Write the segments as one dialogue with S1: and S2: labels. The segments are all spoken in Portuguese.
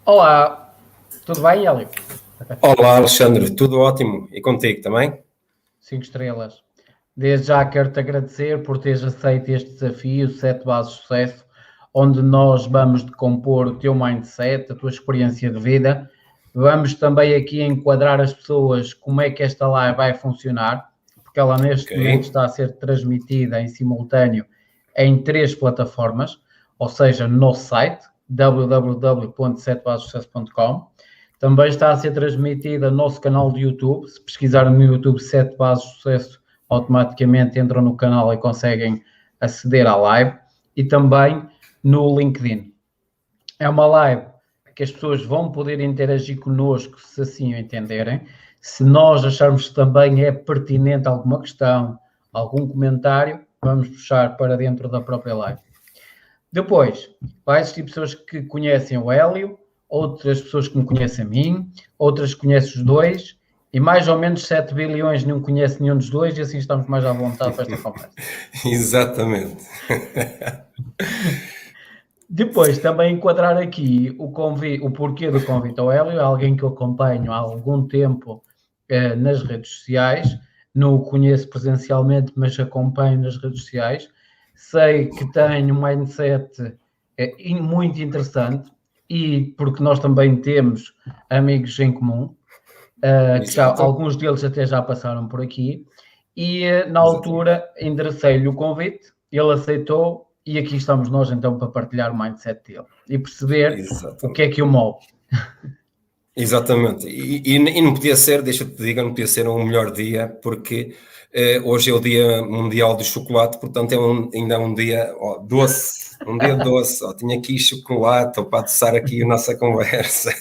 S1: Olá, tudo bem, Hélio?
S2: Olá, Alexandre, tudo ótimo. E contigo também?
S1: 5 estrelas. Desde já quero-te agradecer por teres aceito este desafio, 7 bases de sucesso, onde nós vamos decompor o teu mindset, a tua experiência de vida. Vamos também aqui enquadrar as pessoas como é que esta live vai funcionar, porque ela neste momento está a ser transmitida em simultâneo em 3 plataformas, ou seja, no nosso site, www.7basessucesso.com. Também está a ser transmitida no nosso canal de YouTube. Se pesquisarem no YouTube 7 Bases de Sucesso, automaticamente entram no canal e conseguem aceder à live. E também no LinkedIn. É uma live que as pessoas vão poder interagir connosco, se assim o entenderem. Se nós acharmos que também é pertinente alguma questão, algum comentário, vamos puxar para dentro da própria live. Depois, vai existir pessoas que conhecem o Hélio, outras pessoas que me conhecem a mim, outras que conhecem os dois, e mais ou menos 7 bilhões não conhece nenhum dos dois, e assim estamos mais à vontade para esta conversa.
S2: Exatamente.
S1: Depois, também enquadrar aqui o porquê do convite ao Hélio, é alguém que eu acompanho há algum tempo nas redes sociais, não o conheço presencialmente, mas acompanho nas redes sociais. Sei que tem um mindset muito interessante, e porque nós também temos amigos em comum, que já, alguns deles até já passaram por aqui, e na altura enderecei-lhe o convite, ele aceitou, e aqui estamos nós então para partilhar o mindset dele e perceber o que é que o move.
S2: Exatamente, e não podia ser, deixa-te dizer, não podia ser um melhor dia, porque hoje é o dia mundial do chocolate, portanto ainda é um dia doce, tinha aqui chocolate para adoçar aqui a nossa conversa.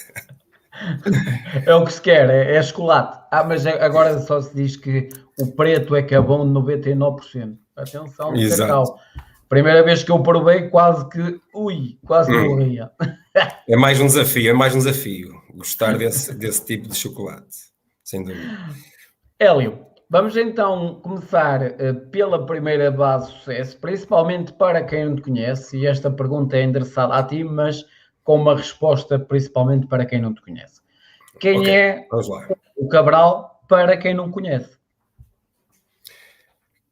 S1: É o que se quer, é chocolate. Mas agora só se diz que o preto é que é bom de 99%. Atenção de
S2: Exato.
S1: cacau. Primeira vez que eu provei, quase que morria.
S2: É mais um desafio, é mais um desafio. Gostar desse tipo de chocolate, sem dúvida.
S1: Hélio, vamos então começar pela primeira base de sucesso, principalmente para quem não te conhece, e esta pergunta é endereçada a ti, mas com uma resposta principalmente para quem não te conhece. Quem é
S2: Vamos lá.
S1: o Cabral para quem não conhece?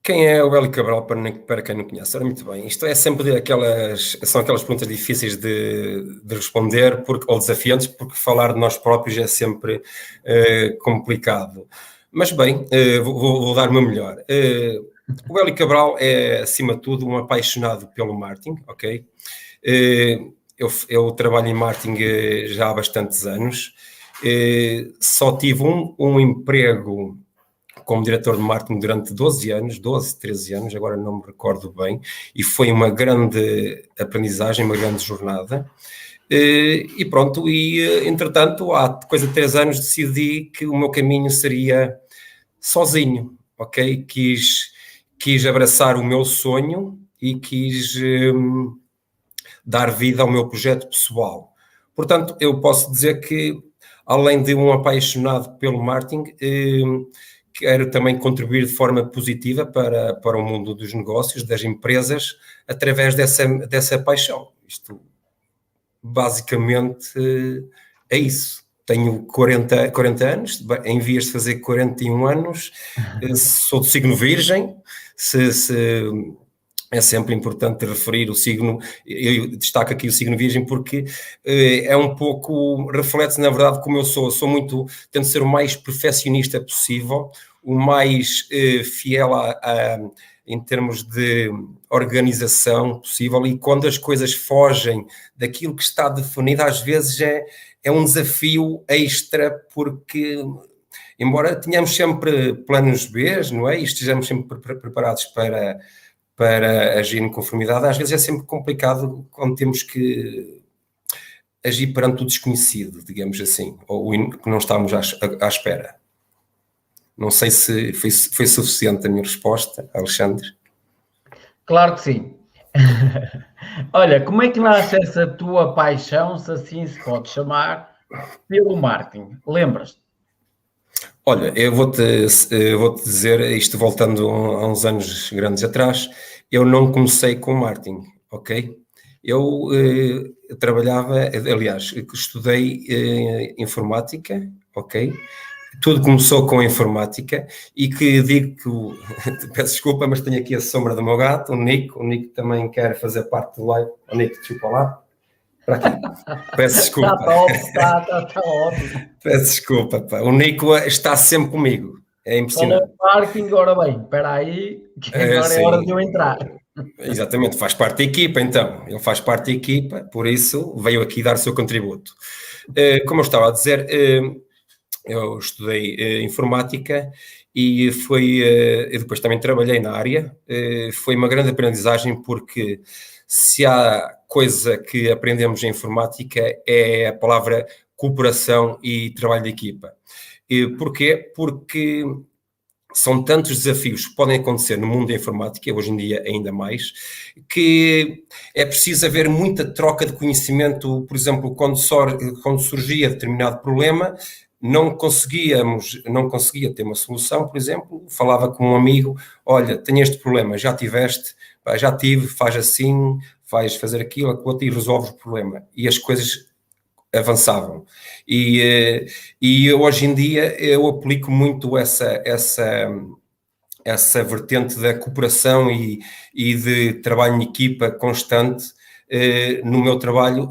S2: Quem é o Hélio Cabral para quem não conhece? Ora, muito bem, isto é sempre são aquelas perguntas difíceis de responder, ou desafiantes, porque falar de nós próprios é sempre complicado. Mas bem, vou dar o meu melhor. O Hélio Cabral é, acima de tudo, um apaixonado pelo marketing, ok? Eu trabalho em marketing já há bastantes anos. Só tive um emprego como diretor de marketing durante 12 anos, 12, 13 anos, agora não me recordo bem, e foi uma grande aprendizagem, uma grande jornada. E pronto, entretanto, há coisa de 3 anos decidi que o meu caminho seria sozinho, ok? Quis abraçar o meu sonho e quis dar vida ao meu projeto pessoal. Portanto, eu posso dizer que, além de um apaixonado pelo marketing, quero também contribuir de forma positiva para o mundo dos negócios, das empresas, através dessa paixão. Isto, basicamente, é isso. Tenho 40 anos, em vias de fazer 41 anos, sou do signo Virgem, é sempre importante referir o signo, eu destaco aqui o signo Virgem porque é um pouco, reflete na verdade como eu sou tento ser o mais perfeccionista possível, o mais fiel em termos de organização possível, e quando as coisas fogem daquilo que está definido, às vezes é um desafio extra, porque embora tenhamos sempre planos B, não é? E estejamos sempre preparados para agir em conformidade, às vezes é sempre complicado quando temos que agir perante o desconhecido, digamos assim, ou que não estamos à espera. Não sei se foi suficiente a minha resposta, Alexandre.
S1: Claro que sim. Olha, como é que nasce essa tua paixão, se assim se pode chamar, pelo marketing? Lembras-te?
S2: Olha, eu vou-te dizer, isto voltando a uns anos grandes atrás, eu não comecei com marketing, ok? Eu trabalhava, aliás, estudei informática, ok? Tudo começou com a informática, e que digo que, peço desculpa, mas tenho aqui a sombra do meu gato, o Nico também quer fazer parte do live. O Nico, desculpa lá. Para aqui. Peço desculpa.
S1: Está top, está ótimo.
S2: Peço desculpa, pá. O Nico está sempre comigo. É impressionante.
S1: Falou marketing, ora bem, espera aí, que agora é hora de eu entrar.
S2: Exatamente, faz parte da equipa, então. Ele faz parte da equipa, por isso veio aqui dar o seu contributo. Como eu estava a dizer, eu estudei informática e eu depois também trabalhei na área. Foi uma grande aprendizagem, porque se há coisa que aprendemos em informática é a palavra cooperação e trabalho de equipa. Porquê? Porque são tantos desafios que podem acontecer no mundo da informática, hoje em dia ainda mais, que é preciso haver muita troca de conhecimento. Por exemplo, quando surgia determinado problema, não conseguia ter uma solução. Por exemplo, falava com um amigo: olha, tenho este problema, já tiveste? Já tive, faz assim, vais fazer aquilo e resolves o problema. E as coisas avançavam. E hoje em dia eu aplico muito essa vertente da cooperação e de trabalho em equipa constante no meu trabalho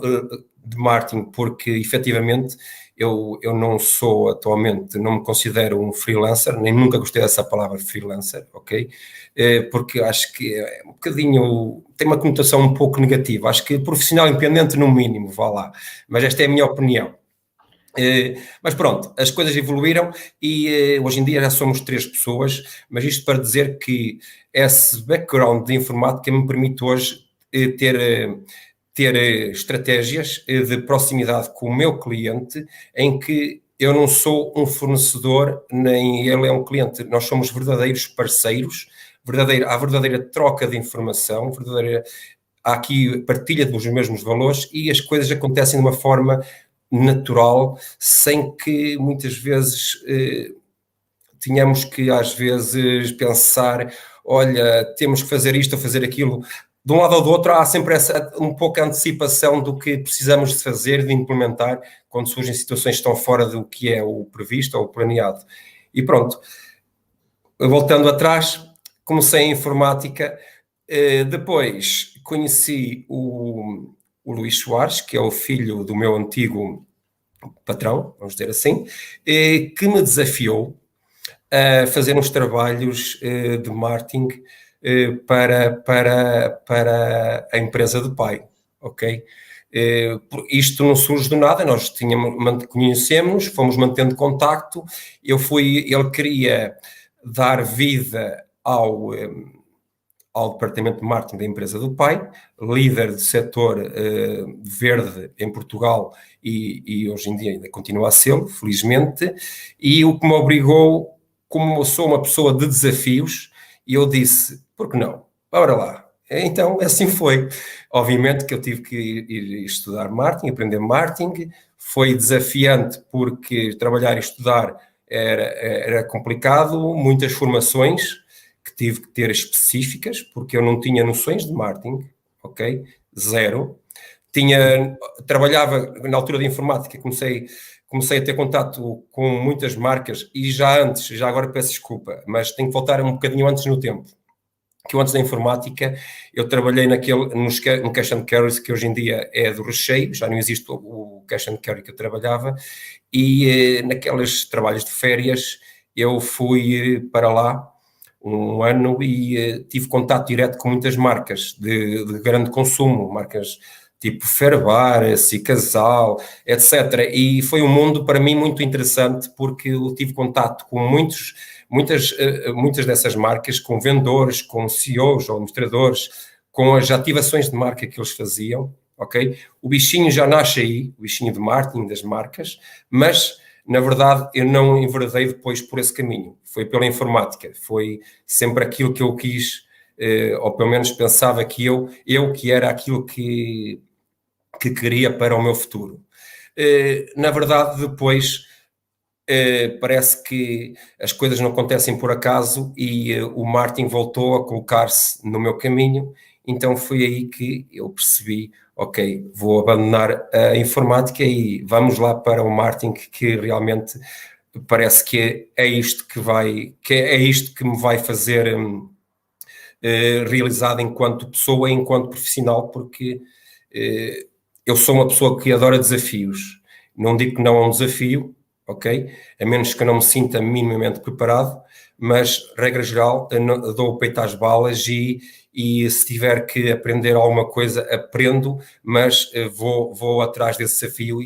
S2: de marketing, porque efetivamente eu não sou atualmente, não me considero um freelancer, nem nunca gostei dessa palavra freelancer, ok? Porque acho que é um bocadinho, tem uma conotação um pouco negativa. Acho que profissional independente no mínimo, vá lá. Mas esta é a minha opinião. Mas pronto, as coisas evoluíram e hoje em dia já somos 3 pessoas, mas isto para dizer que esse background de informática me permite hoje ter ter estratégias de proximidade com o meu cliente, em que eu não sou um fornecedor, nem ele é um cliente. Nós somos verdadeiros parceiros, há verdadeira troca de informação, há aqui partilha dos mesmos valores e as coisas acontecem de uma forma natural, sem que muitas vezes tínhamos que às vezes pensar, olha, temos que fazer isto ou fazer aquilo. De um lado ou do outro há sempre um pouco a antecipação do que precisamos de fazer, de implementar, quando surgem situações que estão fora do que é o previsto ou o planeado. E pronto, voltando atrás, comecei em informática, depois conheci o Luís Soares, que é o filho do meu antigo patrão, vamos dizer assim, que me desafiou a fazer uns trabalhos de marketing para a empresa do pai, ok? Isto não surge do nada, nós conhecemos, fomos mantendo contacto, ele queria dar vida ao departamento de marketing da empresa do pai, líder do setor verde em Portugal e hoje em dia ainda continua a ser, felizmente, e o que me obrigou, como eu sou uma pessoa de desafios, eu disse, por que não? Bora lá. Então, assim foi. Obviamente que eu tive que ir estudar marketing, aprender marketing, foi desafiante porque trabalhar e estudar era complicado, muitas formações que tive que ter específicas, porque eu não tinha noções de marketing, ok? Zero. Trabalhava na altura de informática, comecei a ter contato com muitas marcas e já agora peço desculpa, mas tenho que voltar um bocadinho antes no tempo. Que eu antes da informática, eu trabalhei no Cash and Carry, que hoje em dia é do Recheio, já não existe o Cash and Carry que eu trabalhava, e naqueles trabalhos de férias eu fui para lá um ano e tive contato direto com muitas marcas de grande consumo, marcas tipo Ferbar, Cicasal, etc. E foi um mundo para mim muito interessante porque eu tive contato com muitas dessas marcas, com vendedores, com CEOs ou administradores, com as ativações de marca que eles faziam, ok? O bichinho já nasce aí, o bichinho de marketing das marcas, mas na verdade eu não enveredei depois por esse caminho, foi pela informática, foi sempre aquilo que eu quis, ou pelo menos pensava que eu que era aquilo que queria para o meu futuro. Na verdade, depois parece que as coisas não acontecem por acaso e o marketing voltou a colocar-se no meu caminho, então foi aí que eu percebi, ok, vou abandonar a informática e vamos lá para o marketing, que realmente parece que é isto que me vai fazer realizado enquanto pessoa e enquanto profissional, porque eu sou uma pessoa que adora desafios. Não digo que não é um desafio, ok? A menos que eu não me sinta minimamente preparado, mas, regra geral, eu dou o peito às balas e se tiver que aprender alguma coisa, aprendo, mas vou atrás desse desafio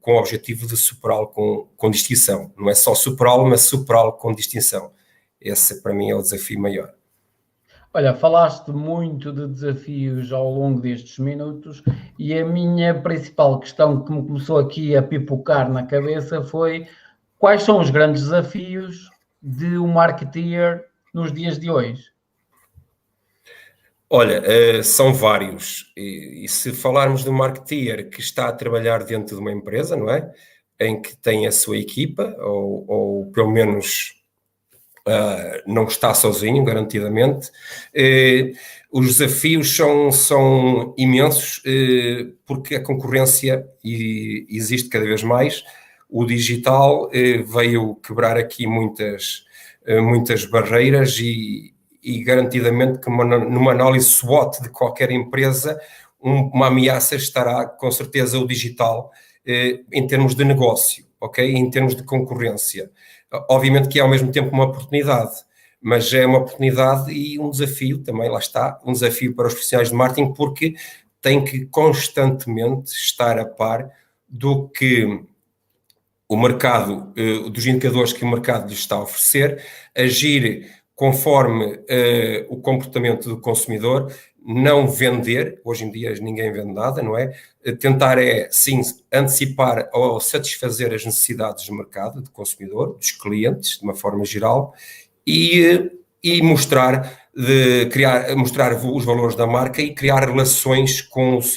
S2: com o objetivo de superá-lo com distinção. Não é só superá-lo, mas superá-lo com distinção. Esse, para mim, é o desafio maior.
S1: Olha, falaste muito de desafios ao longo destes minutos e a minha principal questão que me começou aqui a pipocar na cabeça foi: quais são os grandes desafios de um marketeer nos dias de hoje?
S2: Olha, são vários. E se falarmos de um marketeer que está a trabalhar dentro de uma empresa, não é? Em que tem a sua equipa, ou pelo menos não está sozinho, garantidamente. Os desafios são imensos, porque a concorrência existe cada vez mais. O digital veio quebrar aqui muitas barreiras e garantidamente que numa análise SWOT de qualquer empresa, uma ameaça estará com certeza o digital em termos de negócio, ok? Em termos de concorrência. Obviamente que é ao mesmo tempo uma oportunidade, mas é uma oportunidade e um desafio também, lá está, um desafio para os profissionais de marketing, porque têm que constantemente estar a par do que o mercado, dos indicadores que o mercado lhes está a oferecer, agir conforme o comportamento do consumidor, não vender, hoje em dia ninguém vende nada, não é? Tentar sim, antecipar ou satisfazer as necessidades do mercado, do consumidor, dos clientes, de uma forma geral, e mostrar os valores da marca e criar relações com os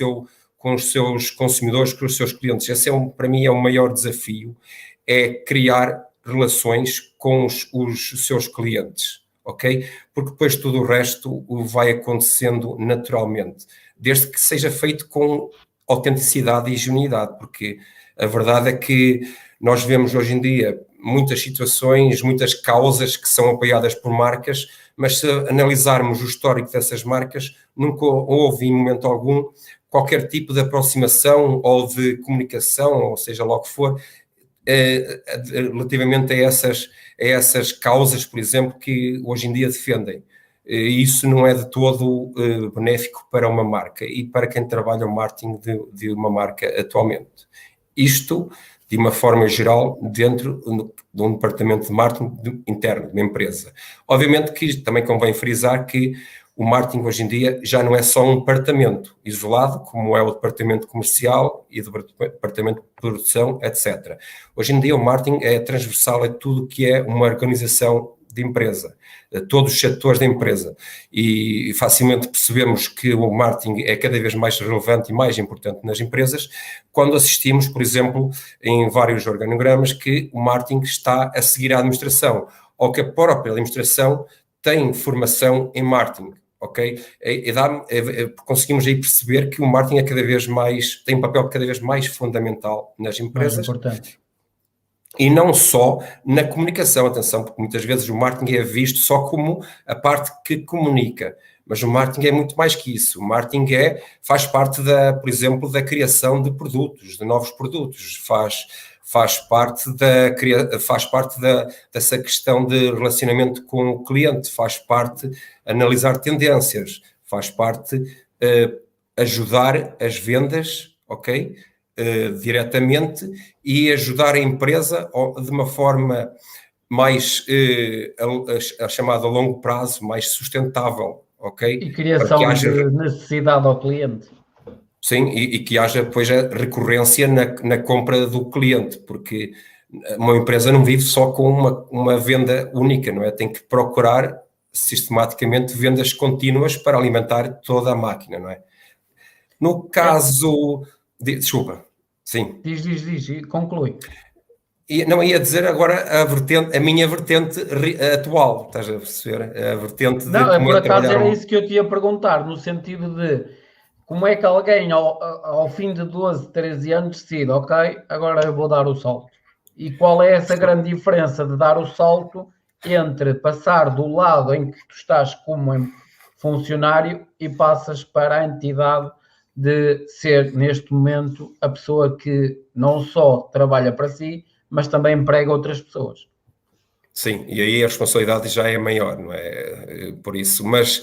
S2: seus consumidores, com os seus clientes. Esse para mim é o maior desafio, é criar relações com os seus clientes, ok? Porque depois tudo o resto vai acontecendo naturalmente, desde que seja feito com autenticidade e genuinidade, porque a verdade é que nós vemos hoje em dia muitas situações, muitas causas que são apoiadas por marcas, mas se analisarmos o histórico dessas marcas, nunca houve em momento algum qualquer tipo de aproximação ou de comunicação, ou seja lá o que for, relativamente a essas causas, por exemplo, que hoje em dia defendem. Isso não é de todo benéfico para uma marca e para quem trabalha o marketing de uma marca atualmente. Isto, de uma forma geral, dentro de um departamento de marketing interno de uma empresa. Obviamente que também convém frisar que o marketing hoje em dia já não é só um departamento isolado, como é o departamento comercial e o departamento de produção, etc. Hoje em dia o marketing é transversal a tudo que é uma organização de empresa, a todos os setores da empresa. E facilmente percebemos que o marketing é cada vez mais relevante e mais importante nas empresas quando assistimos, por exemplo, em vários organogramas que o marketing está a seguir a administração ou que a própria administração tem formação em marketing. Ok? Conseguimos aí perceber que o marketing tem um papel cada vez mais fundamental nas empresas.
S1: Mais importante.
S2: E não só na comunicação, atenção, porque muitas vezes o marketing é visto só como a parte que comunica, mas o marketing é muito mais que isso. O marketing faz parte, por exemplo, da criação de produtos, de novos produtos, faz parte dessa questão de relacionamento com o cliente, faz parte analisar tendências, faz parte ajudar as vendas, ok? Diretamente e ajudar a empresa de uma forma mais a chamada a longo prazo, mais sustentável, ok?
S1: E criação de necessidade ao cliente.
S2: Sim, e que haja depois a recorrência na compra do cliente, porque uma empresa não vive só com uma venda única, não é? Tem que procurar sistematicamente vendas contínuas para alimentar toda a máquina, não é? No caso... Desculpa, sim.
S1: Diz, e conclui.
S2: Não, ia dizer agora a minha vertente atual, estás a perceber? A vertente
S1: não,
S2: de como
S1: por acaso
S2: trabalhar...
S1: era isso que eu te ia perguntar, no sentido de como é que alguém ao fim de 12, 13 anos decide, ok, agora eu vou dar o salto. E qual é essa grande diferença de dar o salto entre passar do lado em que tu estás como funcionário e passas para a entidade de ser, neste momento, a pessoa que não só trabalha para si, mas também emprega outras pessoas.
S2: Sim, e aí a responsabilidade já é maior, não é? Por isso, mas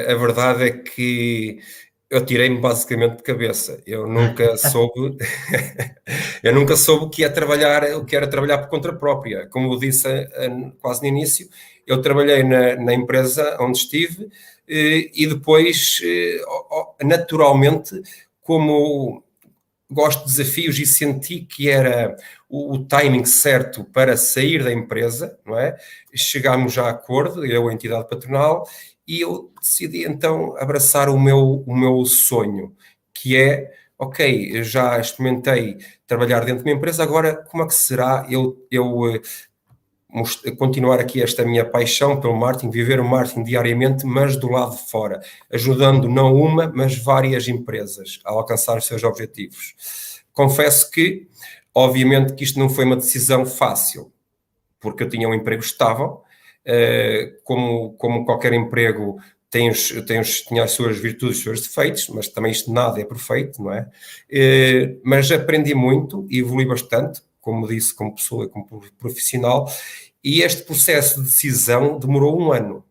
S2: a verdade é que eu tirei-me basicamente de cabeça. Eu nunca soube o que era trabalhar por conta própria. Como eu disse quase no início, eu trabalhei na empresa onde estive e depois, naturalmente, como gosto de desafios e senti que era o timing certo para sair da empresa, não é? Chegámos a acordo, eu, a entidade patronal, e eu decidi então abraçar o meu sonho, que é, ok, eu já experimentei trabalhar dentro de uma empresa, agora como é que será eu continuar aqui esta minha paixão pelo marketing, viver o marketing diariamente, mas do lado de fora, ajudando não uma, mas várias empresas a alcançar os seus objetivos. Confesso que, obviamente, que isto não foi uma decisão fácil, porque eu tinha um emprego estável, como qualquer emprego tinha as suas virtudes e os seus defeitos, mas também isto nada é perfeito, não é? Mas aprendi muito e evolui bastante, como disse, como pessoa e como profissional, e este processo de decisão demorou 1 ano,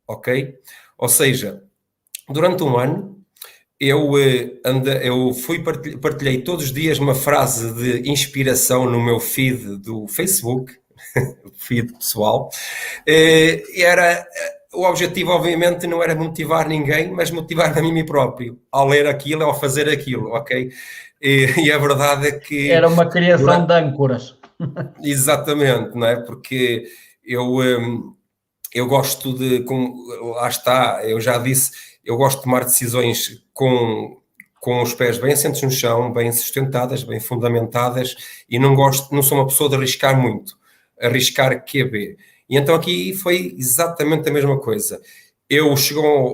S2: ok? Ou seja, durante 1 ano, eu partilhei todos os dias uma frase de inspiração no meu feed do Facebook, feed pessoal, o objetivo, obviamente, não era motivar ninguém, mas motivar a mim próprio, ao ler aquilo, ao fazer aquilo, ok? E a verdade é que...
S1: Era uma criação de âncoras.
S2: Exatamente, não é? Porque eu gosto de... lá está, eu já disse, eu gosto de tomar decisões com os pés bem assentes no chão, bem sustentadas, bem fundamentadas, e não sou uma pessoa de arriscar muito. Arriscar QB. E então aqui foi exatamente a mesma coisa.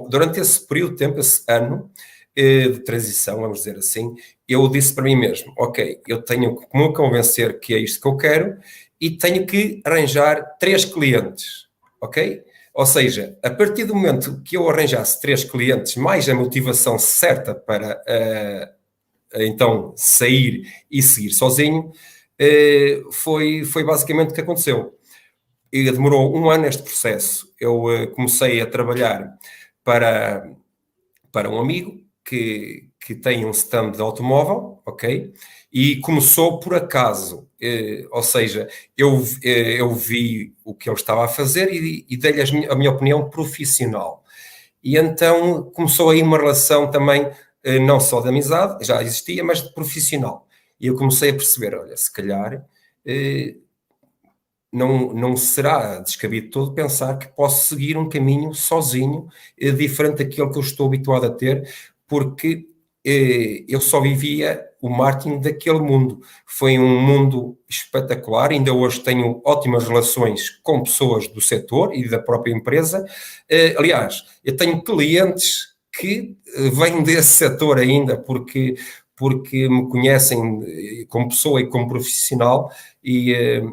S2: Durante esse período de tempo, esse ano de transição, vamos dizer assim, eu disse para mim mesmo, ok, eu tenho que me convencer que é isto que eu quero e tenho que arranjar 3 clientes, ok? Ou seja, a partir do momento que eu arranjasse 3 clientes, mais a motivação certa para então sair e seguir sozinho, foi basicamente o que aconteceu. E demorou um ano este processo. Eu comecei a trabalhar para um amigo que tem um stand de automóvel, ok? E começou por acaso, ou seja, eu vi o que ele estava a fazer e dei-lhe a minha opinião profissional. E então começou aí uma relação também, não só de amizade, já existia, mas de profissional. E eu comecei a perceber, olha, se calhar não será descabido todo pensar que posso seguir um caminho sozinho, diferente daquilo que eu estou habituado a ter, porque eu só vivia o marketing daquele mundo. Foi um mundo espetacular, ainda hoje tenho ótimas relações com pessoas do setor e da própria empresa. Aliás, eu tenho clientes que vêm desse setor ainda, porque me conhecem como pessoa e como profissional, e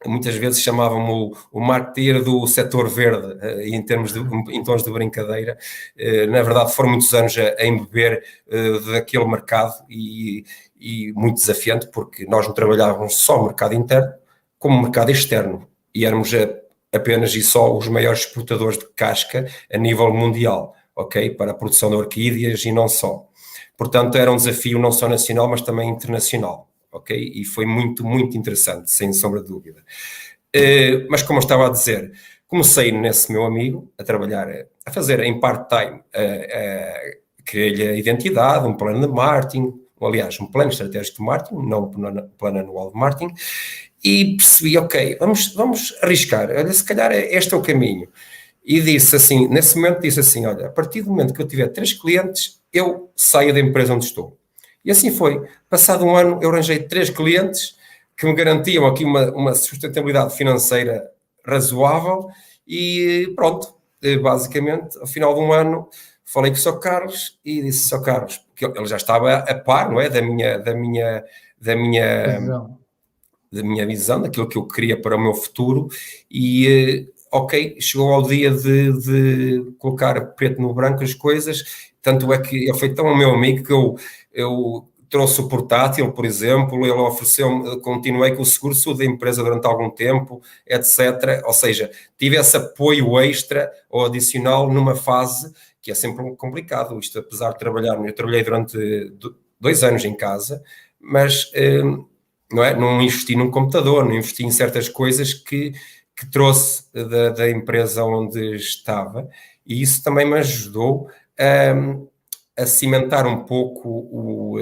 S2: muitas vezes chamavam-me o marketeer do setor verde, em tons de brincadeira. Na verdade, foram muitos anos a embeber daquele mercado e muito desafiante, porque nós não trabalhávamos só o mercado interno, como o mercado externo, e éramos apenas e só os maiores exportadores de casca a nível mundial, ok? Para a produção de orquídeas e não só. Portanto, era um desafio não só nacional, mas também internacional. Ok? E foi muito, muito interessante, sem sombra de dúvida. Mas como eu estava a dizer, comecei nesse meu amigo a trabalhar, a fazer em part-time, criei-lhe a identidade, um plano de marketing, aliás, um plano estratégico de marketing, não um plano anual de marketing, e percebi, ok, vamos arriscar, olha, se calhar este é o caminho. E disse assim, nesse momento disse assim, olha, a partir do momento que eu tiver 3 clientes, eu saio da empresa onde estou. E assim foi. Passado um ano, eu arranjei 3 clientes que me garantiam aqui uma sustentabilidade financeira razoável e pronto, basicamente, ao final de um ano, falei com o Sr. Carlos e disse, Sr. Carlos, porque ele já estava a par, não é, da minha visão, daquilo que eu queria para o meu futuro e... ok, chegou ao dia de colocar preto no branco as coisas, tanto é que ele foi tão meu amigo que eu trouxe o portátil, por exemplo, ele ofereceu-me, continuei com o seguro saúde da empresa durante algum tempo, etc. Ou seja, tive esse apoio extra ou adicional numa fase que é sempre complicado, isto apesar de trabalhar, eu trabalhei durante 2 anos em casa, mas não investi num computador, não investi em certas coisas que trouxe da empresa onde estava, e isso também me ajudou a cimentar um pouco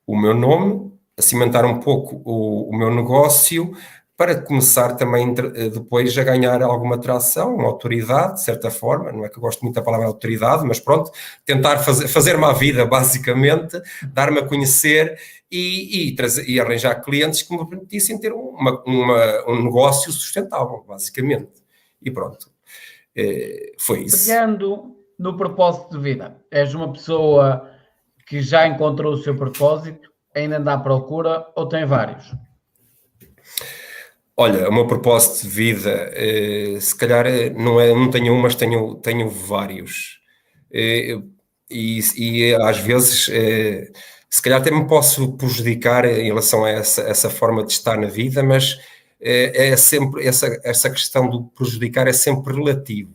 S2: o meu nome, a cimentar um pouco o meu negócio, para começar também depois a ganhar alguma tração, uma autoridade, de certa forma, não é que eu gosto muito da palavra autoridade, mas pronto, tentar fazer-me a vida, basicamente, dar-me a conhecer e arranjar clientes que me permitissem ter um negócio sustentável, basicamente. E pronto, foi isso.
S1: Pegando no propósito de vida, és uma pessoa que já encontrou o seu propósito, ainda anda à procura ou tem vários?
S2: Olha, o meu propósito de vida, se calhar não tenho um, mas tenho vários. E às vezes, se calhar até me posso prejudicar em relação a essa forma de estar na vida, mas é sempre essa questão do prejudicar é sempre relativo.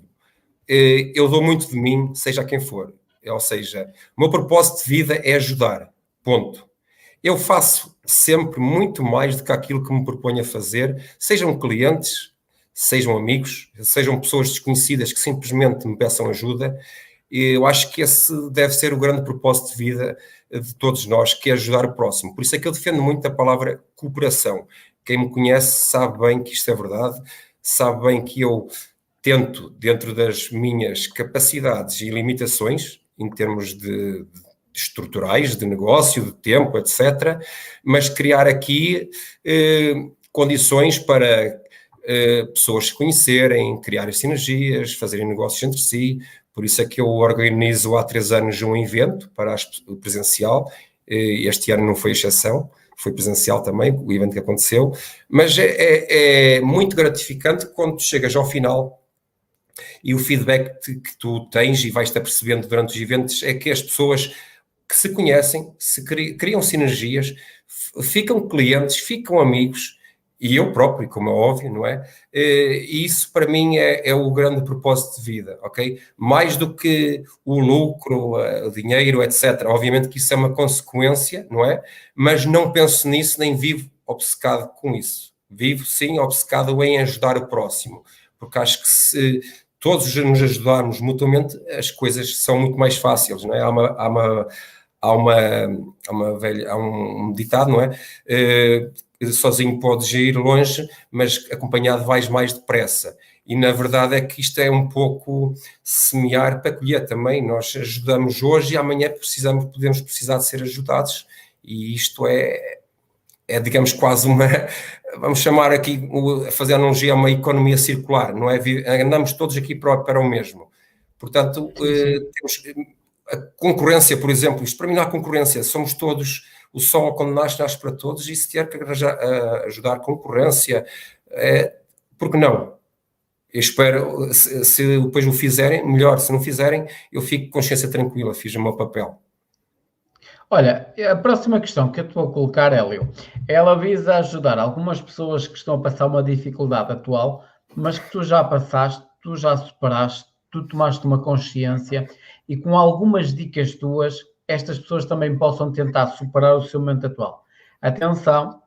S2: Eu dou muito de mim, seja quem for. Ou seja, o meu propósito de vida é ajudar. Ponto. Eu faço sempre muito mais do que aquilo que me proponho a fazer, sejam clientes, sejam amigos, sejam pessoas desconhecidas que simplesmente me peçam ajuda. E eu acho que esse deve ser o grande propósito de vida de todos nós, que é ajudar o próximo. Por isso é que eu defendo muito a palavra cooperação. Quem me conhece sabe bem que isto é verdade, sabe bem que eu tento, dentro das minhas capacidades e limitações, em termos de estruturais, de negócio, de tempo, etc., mas criar aqui condições para pessoas se conhecerem, criar sinergias, fazerem negócios entre si. Por isso é que eu organizo há 3 anos um evento para o presencial. Este ano não foi exceção, foi presencial também, o evento que aconteceu. Mas é muito gratificante quando tu chegas ao final e o feedback que tu tens e vais-te apercebendo durante os eventos é que as pessoas que se conhecem, criam sinergias, ficam clientes, ficam amigos, e eu próprio, como é óbvio, não é? E isso para mim é o grande propósito de vida, ok? Mais do que o lucro, o dinheiro, etc. Obviamente que isso é uma consequência, não é? Mas não penso nisso, nem vivo obcecado com isso. Vivo, sim, obcecado em ajudar o próximo, porque acho que se todos nos ajudarmos mutuamente, as coisas são muito mais fáceis, não é? Há um ditado, não é? Sozinho podes ir longe, mas acompanhado vais mais depressa. E na verdade é que isto é um pouco semear para colher também. Nós ajudamos hoje e amanhã podemos precisar de ser ajudados. E isto digamos, quase vamos chamar aqui, fazer analogia a uma economia circular, não é? Andamos todos aqui para o mesmo. Portanto, temos a concorrência, por exemplo, isto para mim não há concorrência, somos todos, o sol quando nasce para todos, e se tiver que ajudar a concorrência, por que não? Eu espero, se depois o fizerem, melhor, se não fizerem, eu fico com consciência tranquila, fiz o meu papel.
S1: Olha, a próxima questão que eu te vou colocar, Hélio, ela visa ajudar algumas pessoas que estão a passar uma dificuldade atual, mas que tu já passaste, tu já superaste, tu tomaste uma consciência e com algumas dicas tuas, estas pessoas também possam tentar superar o seu momento atual. Atenção,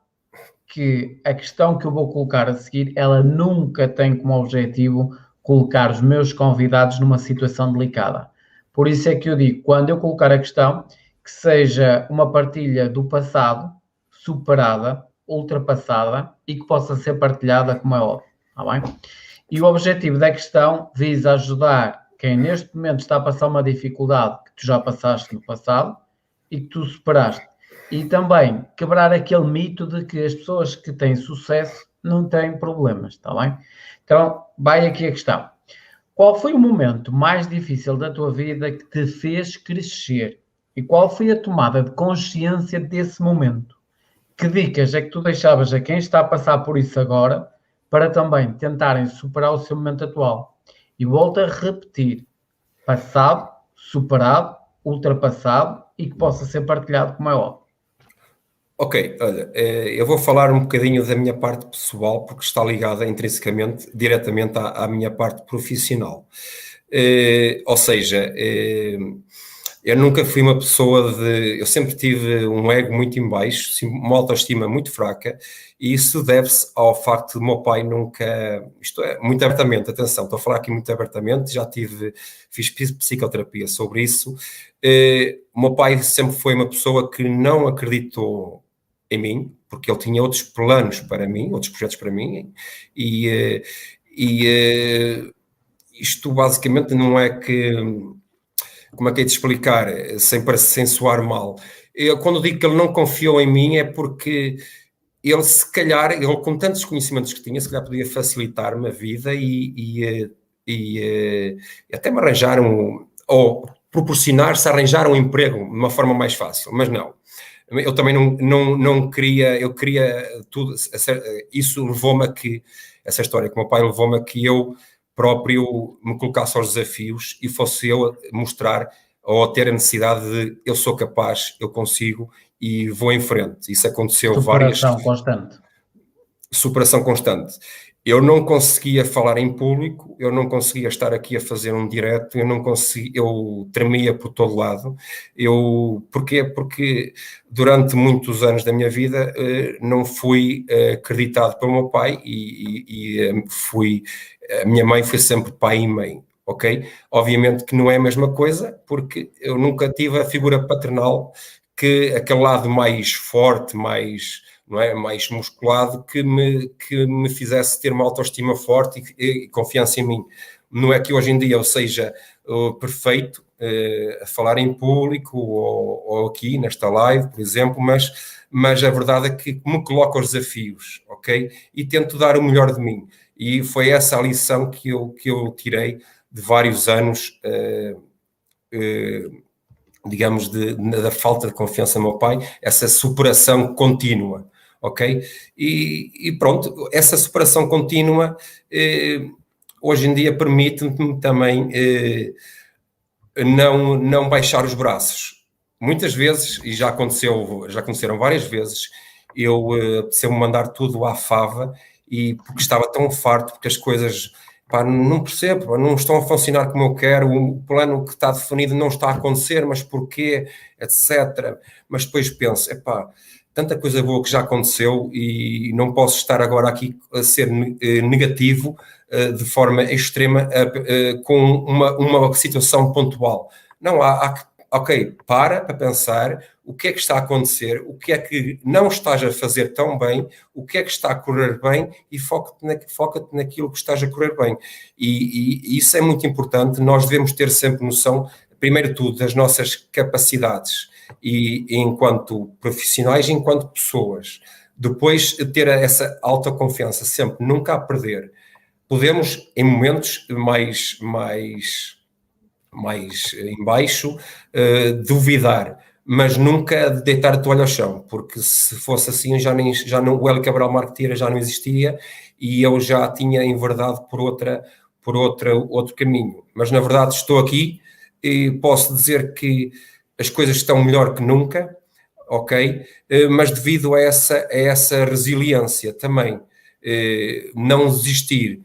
S1: que a questão que eu vou colocar a seguir, ela nunca tem como objetivo colocar os meus convidados numa situação delicada. Por isso é que eu digo, quando eu colocar a questão, que seja uma partilha do passado, superada, ultrapassada e que possa ser partilhada, como é óbvio, está bem? E o objetivo da questão visa ajudar quem neste momento está a passar uma dificuldade que tu já passaste no passado e que tu superaste. E também quebrar aquele mito de que as pessoas que têm sucesso não têm problemas, está bem? Então, vai aqui a questão. Qual foi o momento mais difícil da tua vida que te fez crescer? E qual foi a tomada de consciência desse momento? Que dicas é que tu deixavas a quem está a passar por isso agora para também tentarem superar o seu momento atual? E volto a repetir, passado, superado, ultrapassado e que possa ser partilhado como é óbvio.
S2: Ok, olha, eu vou falar um bocadinho da minha parte pessoal, porque está ligada intrinsecamente, diretamente à minha parte profissional. Ou seja, eu nunca fui uma pessoa eu sempre tive um ego muito em baixo, uma autoestima muito fraca, e isso deve-se ao facto de meu pai nunca, isto é, muito abertamente, atenção, estou a falar aqui muito abertamente, fiz psicoterapia sobre isso. O meu pai sempre foi uma pessoa que não acreditou em mim, porque ele tinha outros planos para mim, outros projetos para mim, e isto basicamente não é que, como é que é de explicar, sem soar mal. Quando digo que ele não confiou em mim é porque ele, se calhar, ele com tantos conhecimentos que tinha, se calhar podia facilitar-me a vida e até me arranjar ou proporcionar-se arranjar um emprego de uma forma mais fácil, mas não. Eu também não queria, eu queria tudo, isso levou-me a que, essa história que o meu pai levou-me a que eu próprio me colocasse aos desafios e fosse eu a mostrar ou a ter a necessidade de eu sou capaz, eu consigo e vou em frente. Isso aconteceu
S1: Superação constante.
S2: Superação constante. eu não conseguia falar em público, eu não conseguia estar aqui a fazer um direto, eu tremia por todo lado. Porquê? Porque durante muitos anos da minha vida não fui acreditado pelo meu pai a minha mãe foi sempre pai e mãe, ok? Obviamente que não é a mesma coisa, porque eu nunca tive a figura paternal, que aquele lado mais forte, não é, mais musculado, que me fizesse ter uma autoestima forte e confiança em mim. Não é que hoje em dia eu seja perfeito a falar em público ou aqui nesta live, por exemplo, mas a verdade é que me coloco aos desafios, ok? E tento dar o melhor de mim. E foi essa a lição que eu tirei de vários anos, digamos, da falta de confiança no meu pai, essa superação contínua, ok? E pronto, essa superação contínua hoje em dia permite-me também não baixar os braços. Muitas vezes, e já aconteceram várias vezes, eu apeteceu-me mandar tudo à fava, e porque estava tão farto, porque as coisas, pá, não percebo, pá, não estão a funcionar como eu quero, o plano que está definido não está a acontecer, mas porquê, etc. Mas depois penso, epá, tanta coisa boa que já aconteceu e não posso estar agora aqui a ser negativo de forma extrema com uma situação pontual. Não, ok, para pensar o que é que está a acontecer, o que é que não estás a fazer tão bem, o que é que está a correr bem e foca-te naquilo que estás a correr bem. E isso é muito importante, nós devemos ter sempre noção, primeiro de tudo, das nossas capacidades e enquanto profissionais, enquanto pessoas. Depois ter essa autoconfiança sempre, nunca a perder. Podemos, em momentos mais em baixo, duvidar, mas nunca deitar a toalha ao chão, porque se fosse assim já não, o Hélio Cabral Marqueteira já não existia e eu já tinha enverdado por outro caminho. Mas na verdade estou aqui e posso dizer que as coisas estão melhor que nunca, ok? Mas devido a essa resiliência também, não desistir,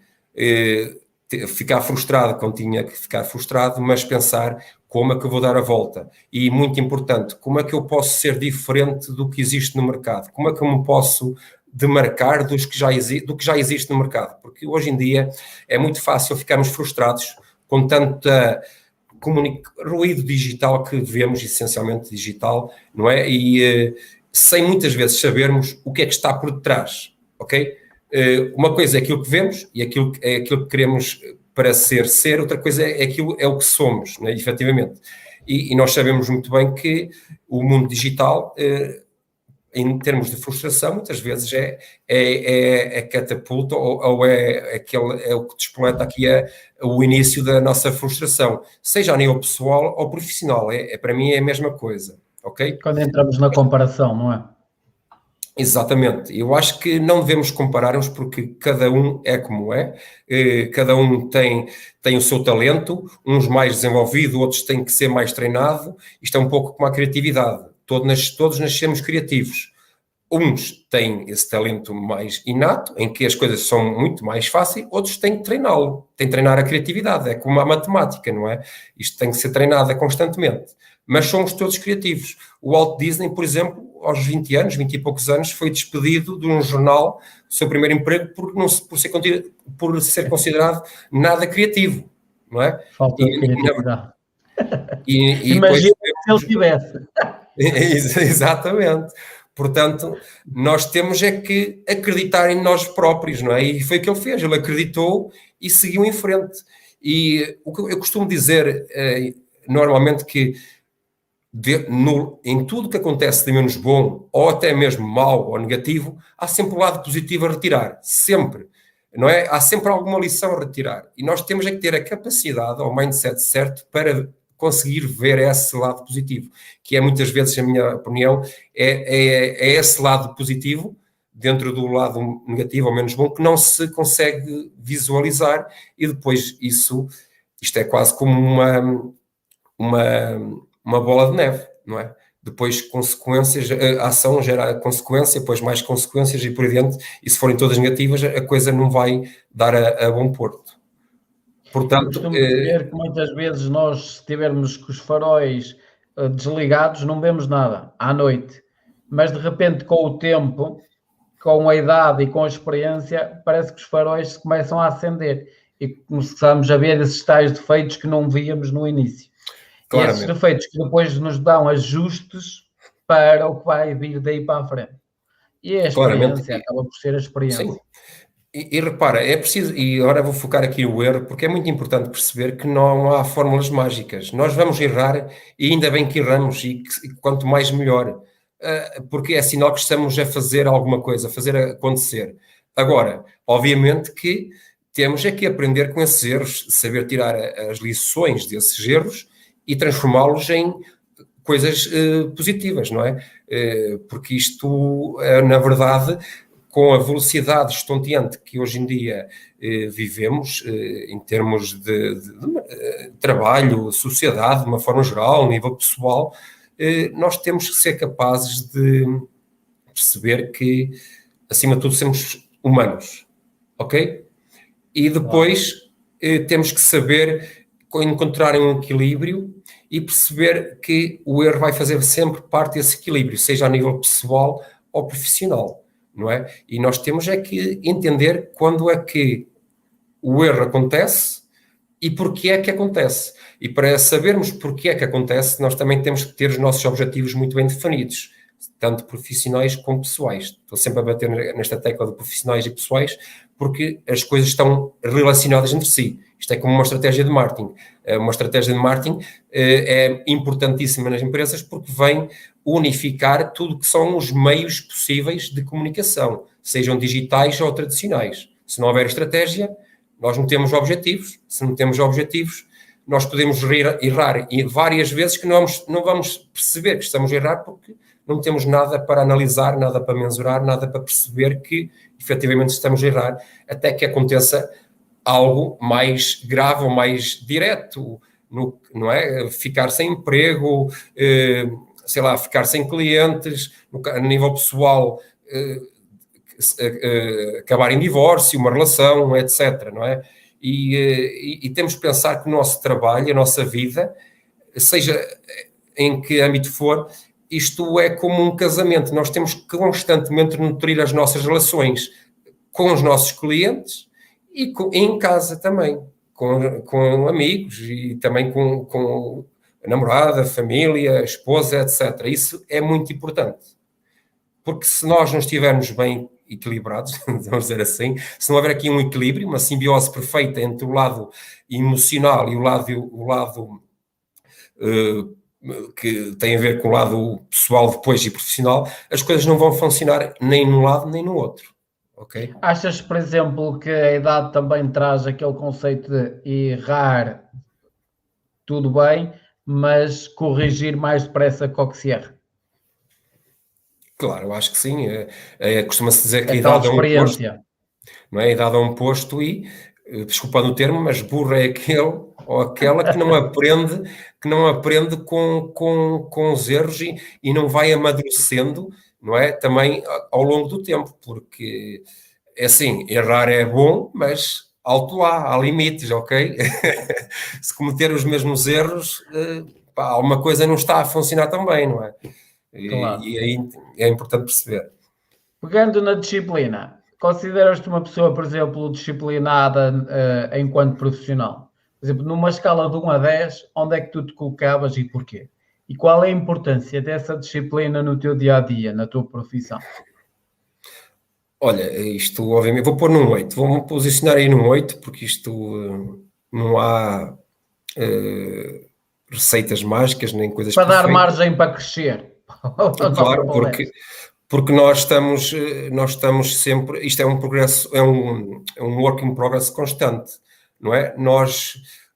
S2: ficar frustrado quando tinha que ficar frustrado, mas pensar como é que eu vou dar a volta. E muito importante, como é que eu posso ser diferente do que existe no mercado? Como é que eu me posso demarcar do que já existe no mercado? Porque hoje em dia é muito fácil ficarmos frustrados com tanta ruído digital que vemos, essencialmente digital, não é? E sem muitas vezes sabermos o que é que está por detrás, ok? Uma coisa é aquilo que vemos e aquilo que queremos para ser, outra coisa é o que somos, né, efetivamente. E nós sabemos muito bem que o mundo digital, em termos de frustração, muitas vezes é catapulta ou é o que despoleta aqui o início da nossa frustração, seja a nível pessoal ou profissional. Para mim é a mesma coisa, ok?
S1: Quando entramos na comparação, não é?
S2: Exatamente, eu acho que não devemos comparar-nos porque cada um é como é, cada um tem o seu talento, uns mais desenvolvido, outros têm que ser mais treinado. Isto é um pouco como a criatividade, todos nascemos criativos. Uns têm esse talento mais inato, em que as coisas são muito mais fáceis, outros têm que treiná-lo, têm que treinar a criatividade, é como a matemática, não é? Isto tem que ser treinado constantemente, mas somos todos criativos. O Walt Disney, por exemplo, aos 20 anos, 20 e poucos anos, foi despedido de um jornal, do seu primeiro emprego, por ser considerado nada criativo, não é?
S1: Falta de criatividade.
S2: Imagina
S1: se ele tivesse.
S2: Exatamente. Portanto, nós temos é que acreditar em nós próprios, não é? E foi o que ele fez, ele acreditou e seguiu em frente. E o que eu costumo dizer normalmente que em tudo que acontece de menos bom, ou até mesmo mau ou negativo, há sempre um lado positivo a retirar, sempre, não é? Há sempre alguma lição a retirar. E nós temos é que ter a capacidade, ou o mindset certo, para conseguir ver esse lado positivo, que é muitas vezes, a minha opinião, é esse lado positivo, dentro do lado negativo ou menos bom, que não se consegue visualizar, e depois isto é quase como uma bola de neve, não é? depois consequências, a ação gera consequência, depois mais consequências e por aí adiante, e se forem todas negativas, a coisa não vai dar a bom porto. Portanto,
S1: eu costumo dizer que muitas vezes nós, se tivermos com os faróis desligados, não vemos nada à noite, mas de repente com o tempo, com a idade e com a experiência, parece que os faróis se começam a acender e começamos a ver esses tais defeitos que não víamos no início. E esses defeitos que depois nos dão ajustes para o que vai vir daí para a frente. E a experiência acaba por ser a experiência.
S2: Sim. E repara, é preciso, e agora vou focar aqui o erro, porque é muito importante perceber que não há fórmulas mágicas. Nós vamos errar e ainda bem que erramos, e quanto mais melhor, porque é sinal que estamos a fazer alguma coisa, a fazer acontecer. Agora, obviamente que temos é que aprender com esses erros, saber tirar as lições desses erros e transformá-los em coisas positivas, não é? Porque isto, na verdade, com a velocidade estonteante que hoje em dia vivemos, em termos de trabalho, sociedade, de uma forma geral, nível pessoal, nós temos que ser capazes de perceber que, acima de tudo, somos humanos, ok? E depois temos que saber encontrar um equilíbrio e perceber que o erro vai fazer sempre parte desse equilíbrio, seja a nível pessoal ou profissional, não é? E nós temos é que entender quando é que o erro acontece e porquê é que acontece. E para sabermos porquê é que acontece, nós também temos que ter os nossos objetivos muito bem definidos, tanto profissionais como pessoais. Estou sempre a bater nesta tecla de profissionais e pessoais, porque as coisas estão relacionadas entre si. Isto é como uma estratégia de marketing. Uma estratégia de marketing é importantíssima nas empresas porque vem unificar tudo que são os meios possíveis de comunicação, sejam digitais ou tradicionais. Se não houver estratégia, nós não temos objetivos. Se não temos objetivos, nós podemos errar e várias vezes que não vamos perceber que estamos a errar porque não temos nada para analisar, nada para mensurar, nada para perceber que efetivamente estamos a errar, até que aconteça algo mais grave ou mais direto, não é? Ficar sem emprego, sei lá, ficar sem clientes, a nível pessoal, acabar em divórcio, uma relação, etc., não é? E temos que pensar que o nosso trabalho, a nossa vida, seja em que âmbito for, isto é como um casamento. Nós temos que constantemente nutrir as nossas relações com os nossos clientes e em casa também, com amigos e também com a namorada, a família, a esposa, etc. Isso é muito importante. Porque se nós não estivermos bem equilibrados, vamos dizer assim, se não houver aqui um equilíbrio, uma simbiose perfeita entre o lado emocional e o lado que tem a ver com o lado pessoal depois e profissional, as coisas não vão funcionar nem num lado nem no outro. Okay?
S1: Achas, por exemplo, que a idade também traz aquele conceito de errar tudo bem, mas corrigir mais depressa que o que se erra?
S2: Claro, eu acho que sim. Costuma-se dizer que a
S1: tal
S2: idade é um posto,
S1: experiência.
S2: não é? A idade é um posto e, desculpando o termo, mas burro é aquele ou aquela que não aprende com os erros e não vai amadurecendo, não é? Também ao longo do tempo, porque é assim, errar é bom, mas alto lá, há limites, ok? Se cometer os mesmos erros, alguma coisa não está a funcionar tão bem, não é?
S1: Claro.
S2: E aí é importante perceber.
S1: Pegando na disciplina, consideras-te uma pessoa, por exemplo, disciplinada enquanto profissional? Por exemplo, numa escala de 1 a 10, onde é que tu te colocavas e porquê? E qual é a importância dessa disciplina no teu dia-a-dia, na tua profissão?
S2: Olha, isto obviamente, vou pôr num 8, vou-me posicionar aí num 8, porque isto não há receitas mágicas, nem coisas
S1: para dar margem para crescer.
S2: Claro, porque nós estamos sempre, isto é um progresso, é um work in progress constante, não é?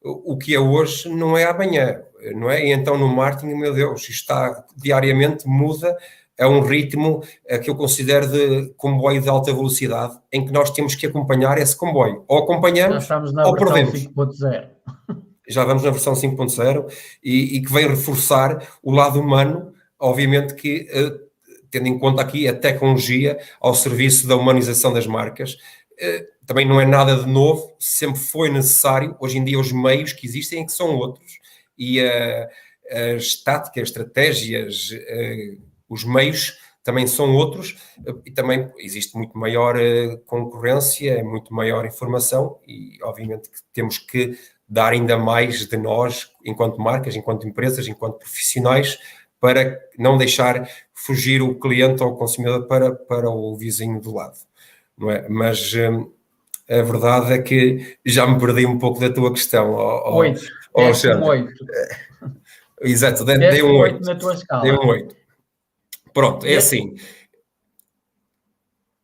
S2: O que é hoje não é amanhã, não é? E então no marketing, meu Deus, isto está diariamente, muda, é um ritmo que eu considero de comboio de alta velocidade, em que nós temos que acompanhar esse comboio. Ou acompanhamos ou perdemos.
S1: 5.0.
S2: Já vamos na versão 5.0 e que vem reforçar o lado humano obviamente que tendo em conta aqui a tecnologia ao serviço da humanização das marcas, também não é nada de novo, sempre foi necessário. Hoje em dia os meios que existem é que são outros, e as táticas, estratégias, os meios também são outros, e também existe muito maior concorrência, muito maior informação, e obviamente que temos que dar ainda mais de nós, enquanto marcas, enquanto empresas, enquanto profissionais, para não deixar fugir o cliente ou o consumidor para o vizinho do lado, não é? Mas a verdade é que já me perdi um pouco da tua questão,
S1: 8. Deste um 8.
S2: Exato, dei
S1: Deste
S2: um
S1: 8
S2: 8.
S1: na tua escala.
S2: Dei um 8. Pronto, é assim.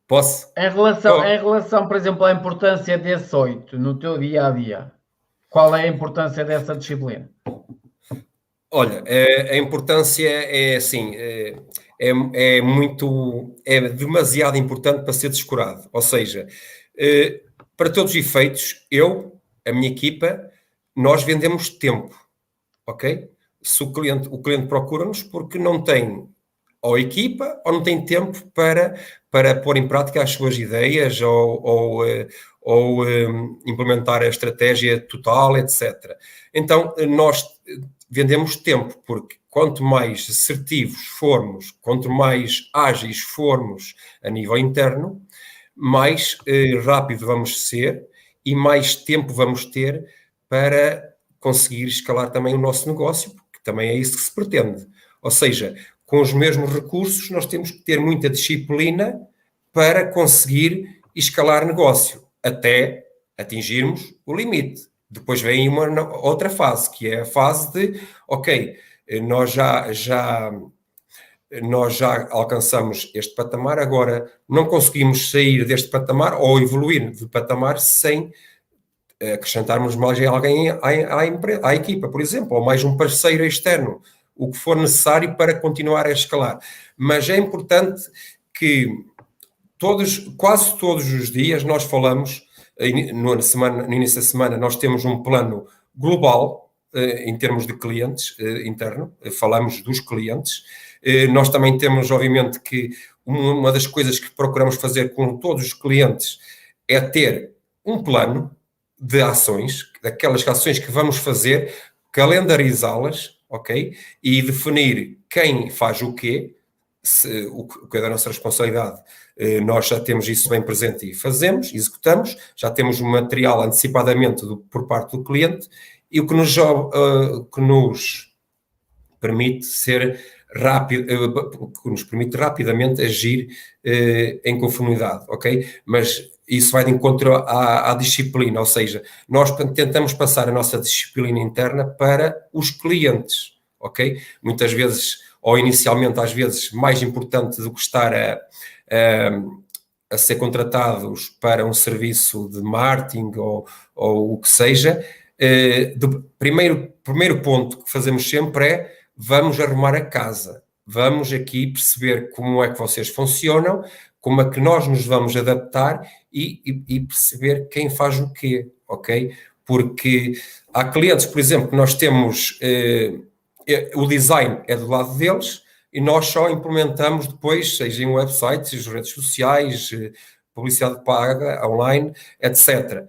S2: Posso?
S1: Em relação, por exemplo, à importância desse 8 no teu dia-a-dia, qual é a importância dessa disciplina?
S2: Olha, a importância é assim, é demasiado importante para ser descurado. Ou seja, para todos os efeitos, a minha equipa, nós vendemos tempo, ok? Se o cliente procura-nos porque não tem ou equipa ou não tem tempo para pôr em prática as suas ideias ou implementar a estratégia total, etc. Então, nós vendemos tempo, porque quanto mais assertivos formos, quanto mais ágeis formos a nível interno, mais rápido vamos ser e mais tempo vamos ter para conseguir escalar também o nosso negócio, porque também é isso que se pretende. Ou seja, com os mesmos recursos, nós temos que ter muita disciplina para conseguir escalar negócio, até atingirmos o limite. Depois vem uma outra fase, que é a fase de, ok, nós já alcançamos este patamar, agora não conseguimos sair deste patamar ou evoluir de patamar sem acrescentarmos mais alguém à equipa, por exemplo, ou mais um parceiro externo, o que for necessário para continuar a escalar. Mas é importante que quase todos os dias nós falamos, no início da semana nós temos um plano global em termos de clientes interno, falamos dos clientes. Nós também temos, obviamente, que uma das coisas que procuramos fazer com todos os clientes é ter um plano de ações, daquelas ações que vamos fazer, calendarizá-las, ok? E definir quem faz o quê, o que é da nossa responsabilidade. Nós já temos isso bem presente e fazemos, executamos, já temos o material antecipadamente por parte do cliente, e o que nos permite ser rápido, que nos permite rapidamente agir em conformidade, ok? Mas isso vai de encontro à disciplina, ou seja, nós tentamos passar a nossa disciplina interna para os clientes, ok? Muitas vezes, ou inicialmente, às vezes, mais importante do que estar a ser contratados para um serviço de marketing ou o que seja, primeiro ponto que fazemos sempre é: vamos arrumar a casa, vamos aqui perceber como é que vocês funcionam, como é que nós nos vamos adaptar e perceber quem faz o quê, ok? Porque há clientes, por exemplo, que nós temos, o design é do lado deles e nós só implementamos depois, seja em websites, redes sociais, publicidade paga, online, etc.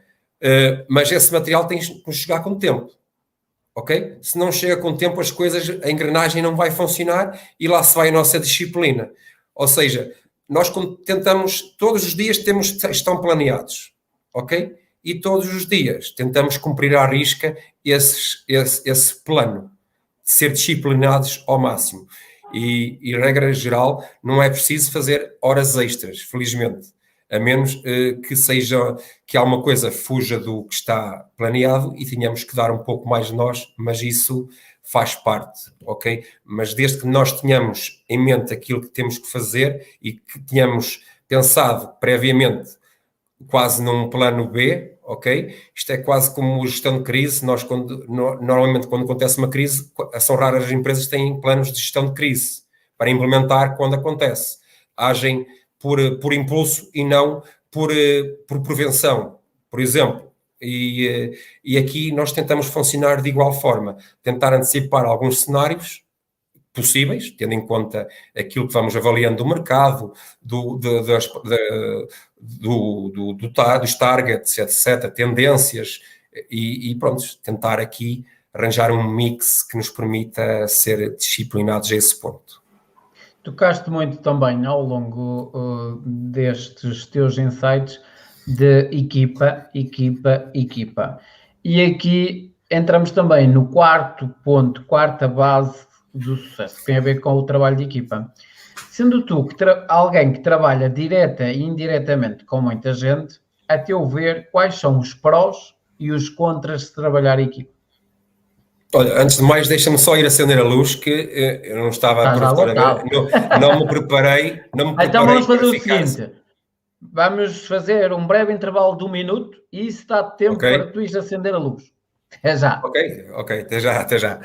S2: Mas esse material tem que nos chegar com tempo. Ok? Se não chega com tempo, as coisas, a engrenagem não vai funcionar e lá se vai a nossa disciplina. Ou seja, nós tentamos, todos os dias estão planeados, ok? E todos os dias tentamos cumprir à risca esse plano, de ser disciplinados ao máximo. E regra geral, não é preciso fazer horas extras, felizmente. A menos que alguma coisa fuja do que está planeado e tenhamos que dar um pouco mais de nós, mas isso faz parte, ok? Mas desde que nós tenhamos em mente aquilo que temos que fazer e que tenhamos pensado previamente quase num plano B, ok? Isto é quase como gestão de crise. Normalmente, quando acontece uma crise, são raras as empresas que têm planos de gestão de crise para implementar quando acontece. Agem por impulso e não por prevenção, por exemplo. E aqui nós tentamos funcionar de igual forma, tentar antecipar alguns cenários possíveis, tendo em conta aquilo que vamos avaliando do mercado, dos targets, etc., tendências, e pronto, tentar aqui arranjar um mix que nos permita ser disciplinados a esse ponto.
S1: Tocaste muito também ao longo destes teus insights de equipa. E aqui entramos também no quarto ponto, quarta base do sucesso, que tem a ver com o trabalho de equipa. Sendo tu alguém que trabalha direta e indiretamente com muita gente, a teu ver, quais são os prós e os contras de trabalhar em equipa?
S2: Olha, antes de mais, deixa-me só ir acender a luz, que eu não estava a ver, não me preparei.
S1: Então vamos fazer o seguinte: vamos fazer um breve intervalo de 1 minuto e isso dá tempo para tu ires acender a luz. Até já.
S2: Ok, até já.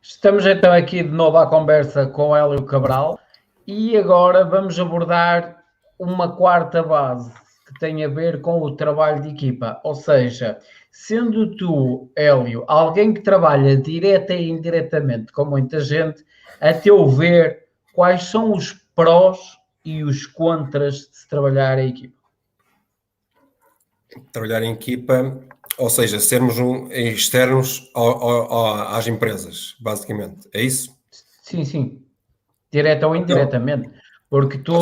S1: Estamos então aqui de novo à conversa com o Hélio Cabral e agora vamos abordar uma quarta base que tem a ver com o trabalho de equipa. Ou seja, sendo tu, Hélio, alguém que trabalha direta e indiretamente com muita gente, a teu ver, quais são os prós e os contras de se trabalhar em equipa?
S2: Trabalhar em equipa, ou seja, sermos externos às empresas, basicamente. É isso?
S1: Sim. Direta ou indiretamente. Porque tu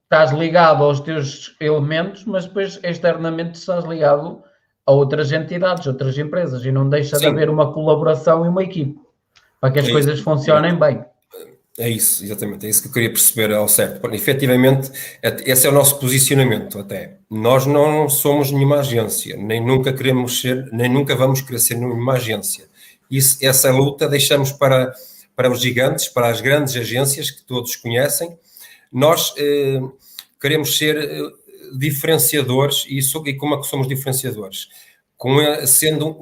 S1: estás ligado aos teus elementos, mas depois externamente estás ligado a outras entidades, outras empresas, e não deixa de haver uma colaboração e uma equipe para que as coisas funcionem bem.
S2: É isso, exatamente, é isso que eu queria perceber ao certo. Efetivamente, esse é o nosso posicionamento até. Nós não somos nenhuma agência, nem nunca queremos ser, nem nunca vamos querer ser nenhuma agência. Essa luta deixamos para os gigantes, para as grandes agências que todos conhecem. Nós queremos ser diferenciadores, e como é que somos diferenciadores? Sendo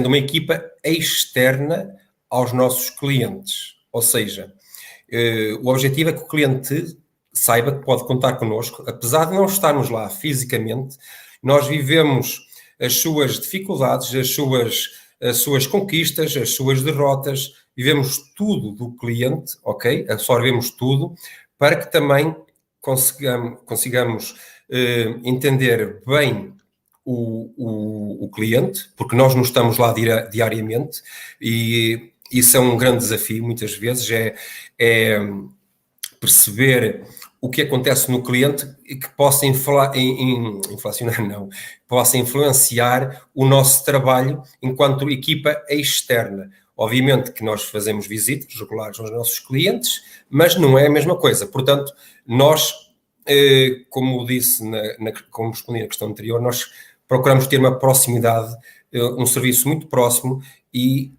S2: uma equipa externa aos nossos clientes. Ou seja, o objetivo é que o cliente saiba que pode contar connosco, apesar de não estarmos lá fisicamente, nós vivemos as suas dificuldades, as suas conquistas, as suas derrotas, vivemos tudo do cliente, ok? Absorvemos tudo, para que também consigamos entender bem o cliente, porque nós não estamos lá diariamente, e isso é um grande desafio, muitas vezes, é perceber o que acontece no cliente e que possa possa influenciar o nosso trabalho enquanto equipa externa. Obviamente que nós fazemos visitas regulares aos nossos clientes, mas não é a mesma coisa. Portanto, nós, como disse, como respondi na questão anterior, nós procuramos ter uma proximidade, um serviço muito próximo e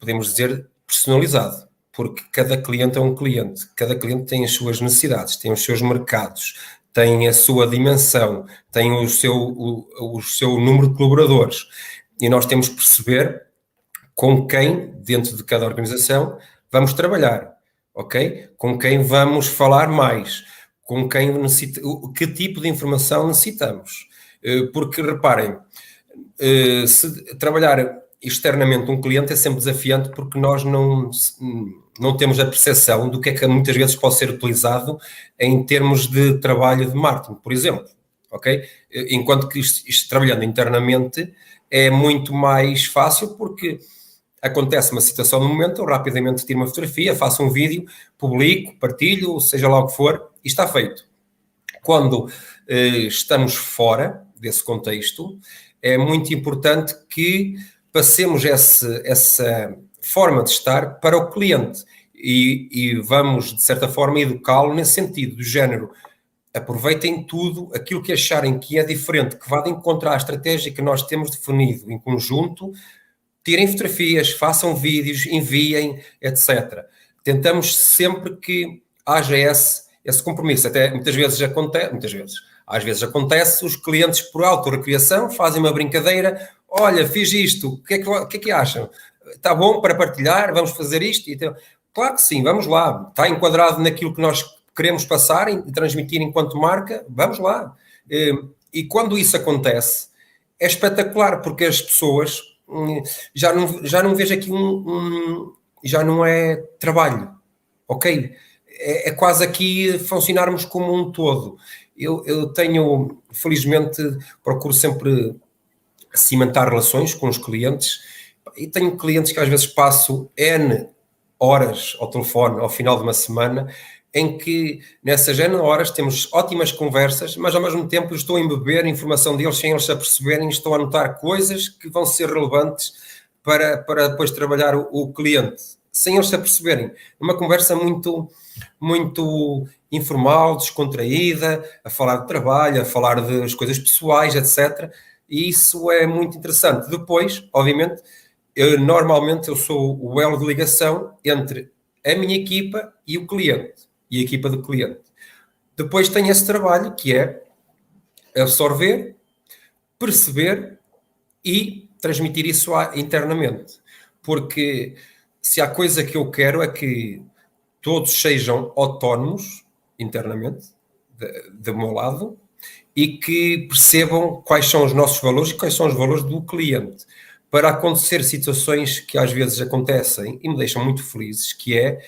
S2: podemos dizer personalizado, porque cada cliente é um cliente, cada cliente tem as suas necessidades, tem os seus mercados, tem a sua dimensão, tem o seu número de colaboradores, e nós temos que perceber com quem, dentro de cada organização, vamos trabalhar, ok? Com quem vamos falar mais, com quem necessita, que tipo de informação necessitamos. Porque, reparem, se trabalhar externamente um cliente é sempre desafiante porque nós não temos a percepção do que é que muitas vezes pode ser utilizado em termos de trabalho de marketing, por exemplo, ok? Enquanto que isto trabalhando internamente é muito mais fácil porque acontece uma situação no momento, eu rapidamente tiro uma fotografia, faço um vídeo, publico, partilho, seja lá o que for, e está feito. Quando estamos fora desse contexto, é muito importante que passemos essa forma de estar para o cliente e vamos, de certa forma, educá-lo nesse sentido, do género, aproveitem tudo aquilo que acharem que é diferente, que vá de encontro à estratégia que nós temos definido em conjunto, tirem fotografias, façam vídeos, enviem, etc. Tentamos sempre que haja esse compromisso. Até às vezes acontece, os clientes por autorrecriação fazem uma brincadeira, olha, fiz isto, o que é que acham? Está bom para partilhar? Vamos fazer isto? Então, claro que sim, vamos lá. Está enquadrado naquilo que nós queremos passar e transmitir enquanto marca? Vamos lá. E quando isso acontece, é espetacular, porque as pessoas já não vejo aqui já não é trabalho, ok? É quase aqui funcionarmos como um todo. Eu tenho, felizmente, procuro sempre cimentar relações com os clientes e tenho clientes que às vezes passo N horas ao telefone ao final de uma semana em que nessas N horas temos ótimas conversas, mas ao mesmo tempo estou a embeber a informação deles sem eles se aperceberem, estou a anotar coisas que vão ser relevantes para depois trabalhar o cliente, sem eles se aperceberem. Uma conversa muito, muito informal, descontraída, a falar de trabalho, a falar das coisas pessoais, etc. E isso é muito interessante. Depois, obviamente, normalmente eu sou o elo de ligação entre a minha equipa e o cliente, e a equipa do cliente. Depois tem esse trabalho que é absorver, perceber e transmitir isso internamente. Porque se há coisa que eu quero é que todos sejam autónomos internamente, do meu lado, e que percebam quais são os nossos valores e quais são os valores do cliente. Para acontecer situações que às vezes acontecem e me deixam muito felizes, que é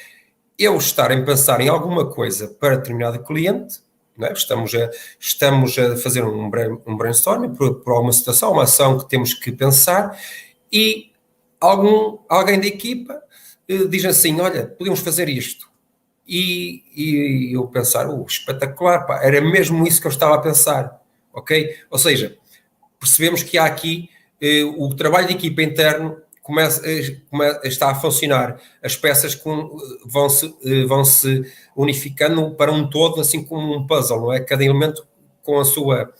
S2: eu estar a pensar em alguma coisa para determinado cliente, não é? Estamos a fazer um brainstorming por alguma situação, uma ação que temos que pensar e alguém da equipa diz assim, olha, podemos fazer isto. E eu pensar, espetacular, pá, era mesmo isso que eu estava a pensar, ok? Ou seja, percebemos que há aqui o trabalho de equipa interno está a funcionar, as peças vão se unificando para um todo, assim como um puzzle, não é? Cada elemento com a sua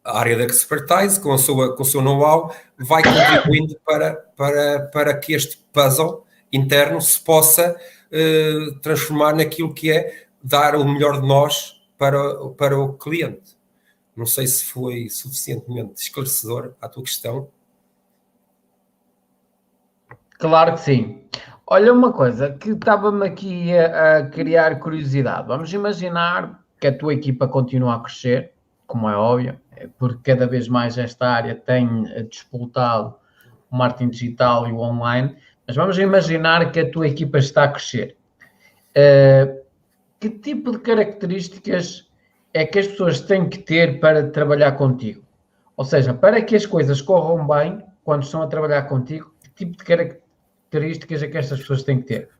S2: área de expertise, com o seu know-how, vai contribuindo para que este puzzle interno se possa transformar naquilo que é dar o melhor de nós para o cliente. Não sei se foi suficientemente esclarecedor à tua questão.
S1: Claro que sim. Olha, uma coisa que estava-me aqui a criar curiosidade. Vamos imaginar que a tua equipa continua a crescer, como é óbvio, porque cada vez mais esta área tem disputado o marketing digital e o online, mas vamos imaginar que a tua equipa está a crescer. Que tipo de características é que as pessoas têm que ter para trabalhar contigo? Ou seja, para que as coisas corram bem quando estão a trabalhar contigo, que tipo de características é que estas pessoas têm que ter?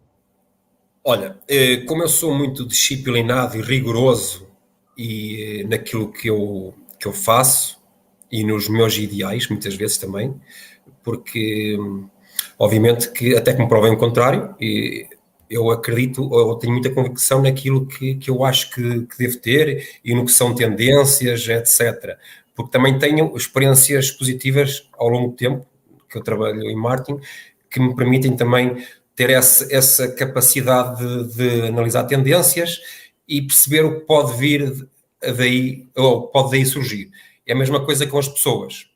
S2: Olha, como eu sou muito disciplinado e rigoroso e naquilo que eu faço e nos meus ideais, muitas vezes também, porque obviamente que até que me provem o contrário, e eu acredito, eu tenho muita convicção naquilo que eu acho que devo ter e no que são tendências, etc. Porque também tenho experiências positivas ao longo do tempo, que eu trabalho em marketing, que me permitem também ter essa capacidade de analisar tendências e perceber o que pode vir daí, ou pode daí surgir. É a mesma coisa com as pessoas.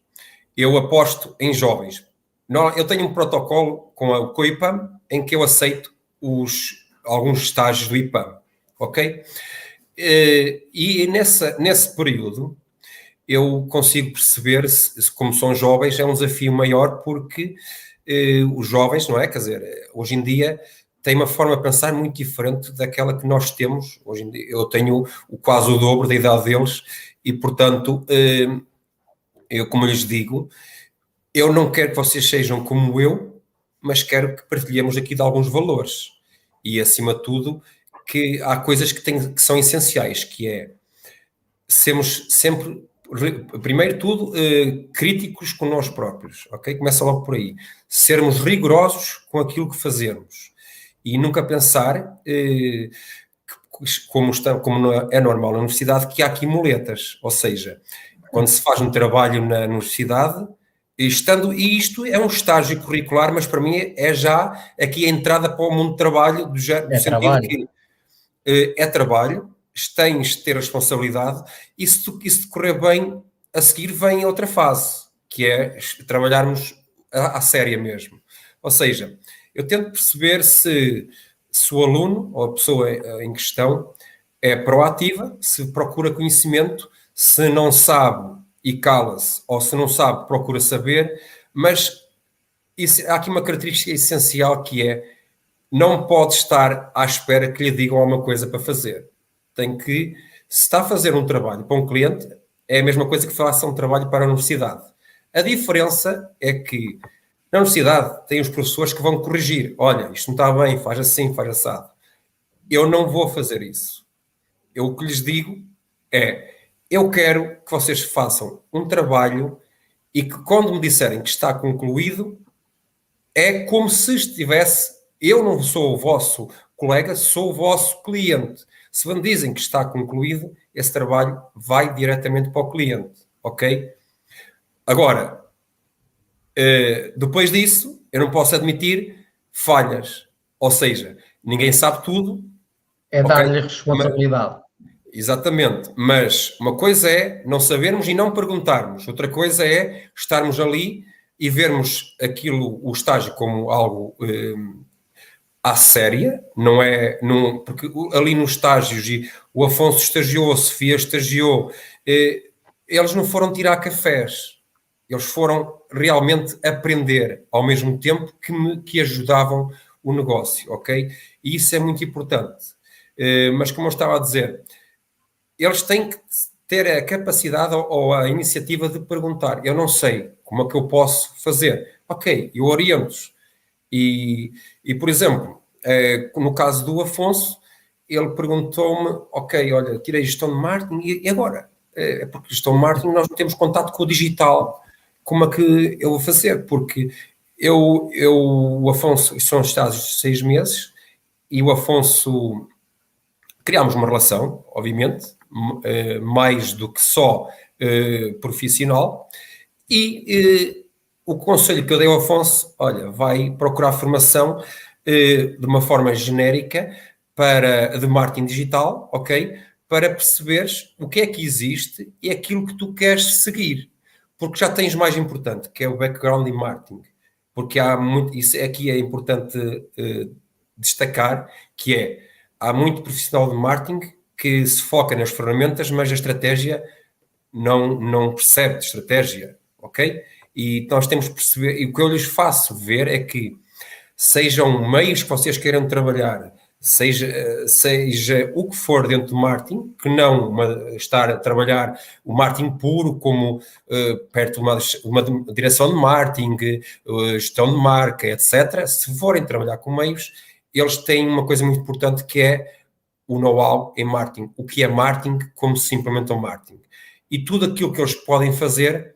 S2: Eu aposto em jovens. Eu tenho um protocolo com o IPAM em que eu aceito alguns estágios do IPAM, ok? E nesse período eu consigo perceber como são jovens, é um desafio maior porque os jovens, não é? Quer dizer, hoje em dia têm uma forma de pensar muito diferente daquela que nós temos. Hoje em dia eu tenho quase o dobro da idade deles e, portanto, eu, como lhes digo, eu não quero que vocês sejam como eu, mas quero que partilhemos aqui de alguns valores. E, acima de tudo, que há coisas que são essenciais, que é sermos sempre, primeiro tudo, críticos com nós próprios, ok? Começa logo por aí. Sermos rigorosos com aquilo que fazemos e nunca pensar, como é normal na universidade, que há aqui muletas, ou seja, quando se faz um trabalho na universidade, e isto é um estágio curricular, mas para mim é já aqui a entrada para o mundo de trabalho, do sentido
S1: trabalho.
S2: que é trabalho, tens de ter responsabilidade, e se correr bem, a seguir vem outra fase, que é trabalharmos à séria mesmo. Ou seja, eu tento perceber se o aluno ou a pessoa em questão é proativa, se procura conhecimento, se não sabe e cala-se, ou se não sabe, procura saber, mas há aqui uma característica essencial que é não pode estar à espera que lhe digam alguma coisa para fazer. Tem que, se está a fazer um trabalho para um cliente, é a mesma coisa que faça um trabalho para a universidade. A diferença é que na universidade tem os professores que vão corrigir. Olha, isto não está bem, faz assim, faz assado. Eu não vou fazer isso. O que lhes digo é, eu quero que vocês façam um trabalho e que quando me disserem que está concluído, é como se estivesse, eu não sou o vosso colega, sou o vosso cliente. Se me dizem que está concluído, esse trabalho vai diretamente para o cliente, ok? Agora, depois disso, eu não posso admitir falhas. Ou seja, ninguém sabe tudo.
S1: É
S2: Okay?
S1: dar-lhe responsabilidade.
S2: Exatamente. Mas uma coisa é não sabermos e não perguntarmos. Outra coisa é estarmos ali e vermos o estágio como algo à séria, não é? Porque ali nos estágios, e o Afonso estagiou, a Sofia estagiou, eles não foram tirar cafés, eles foram realmente aprender ao mesmo tempo que ajudavam o negócio, ok? E isso é muito importante. Mas como eu estava a dizer, eles têm que ter a capacidade ou a iniciativa de perguntar, eu não sei, como é que eu posso fazer? Ok, eu oriento-os. E, por exemplo, no caso do Afonso, ele perguntou-me, ok, olha, tirei gestão de marketing, e agora? É porque gestão de marketing nós não temos contato com o digital, como é que eu vou fazer? Porque o Afonso, são estágios de 6 meses, e o Afonso, criámos uma relação, obviamente, mais do que só profissional, e o conselho que eu dei ao Afonso, olha, vai procurar formação de uma forma genérica de marketing digital, ok? Para perceberes o que é que existe e aquilo que tu queres seguir. Porque já tens mais importante, que é o background em marketing. Porque há muito, isso aqui é importante destacar, que há muito profissional de marketing que se foca nas ferramentas, mas a estratégia não percebe de estratégia, ok? E nós temos que perceber, e o que eu lhes faço ver é que sejam meios que vocês queiram trabalhar, seja o que for dentro do marketing, que não estar a trabalhar o marketing puro como perto de uma direção de marketing, gestão de marca, etc. Se forem trabalhar com meios, eles têm uma coisa muito importante que é o know-how em marketing. O que é marketing, como se implementa o marketing. E tudo aquilo que eles podem fazer,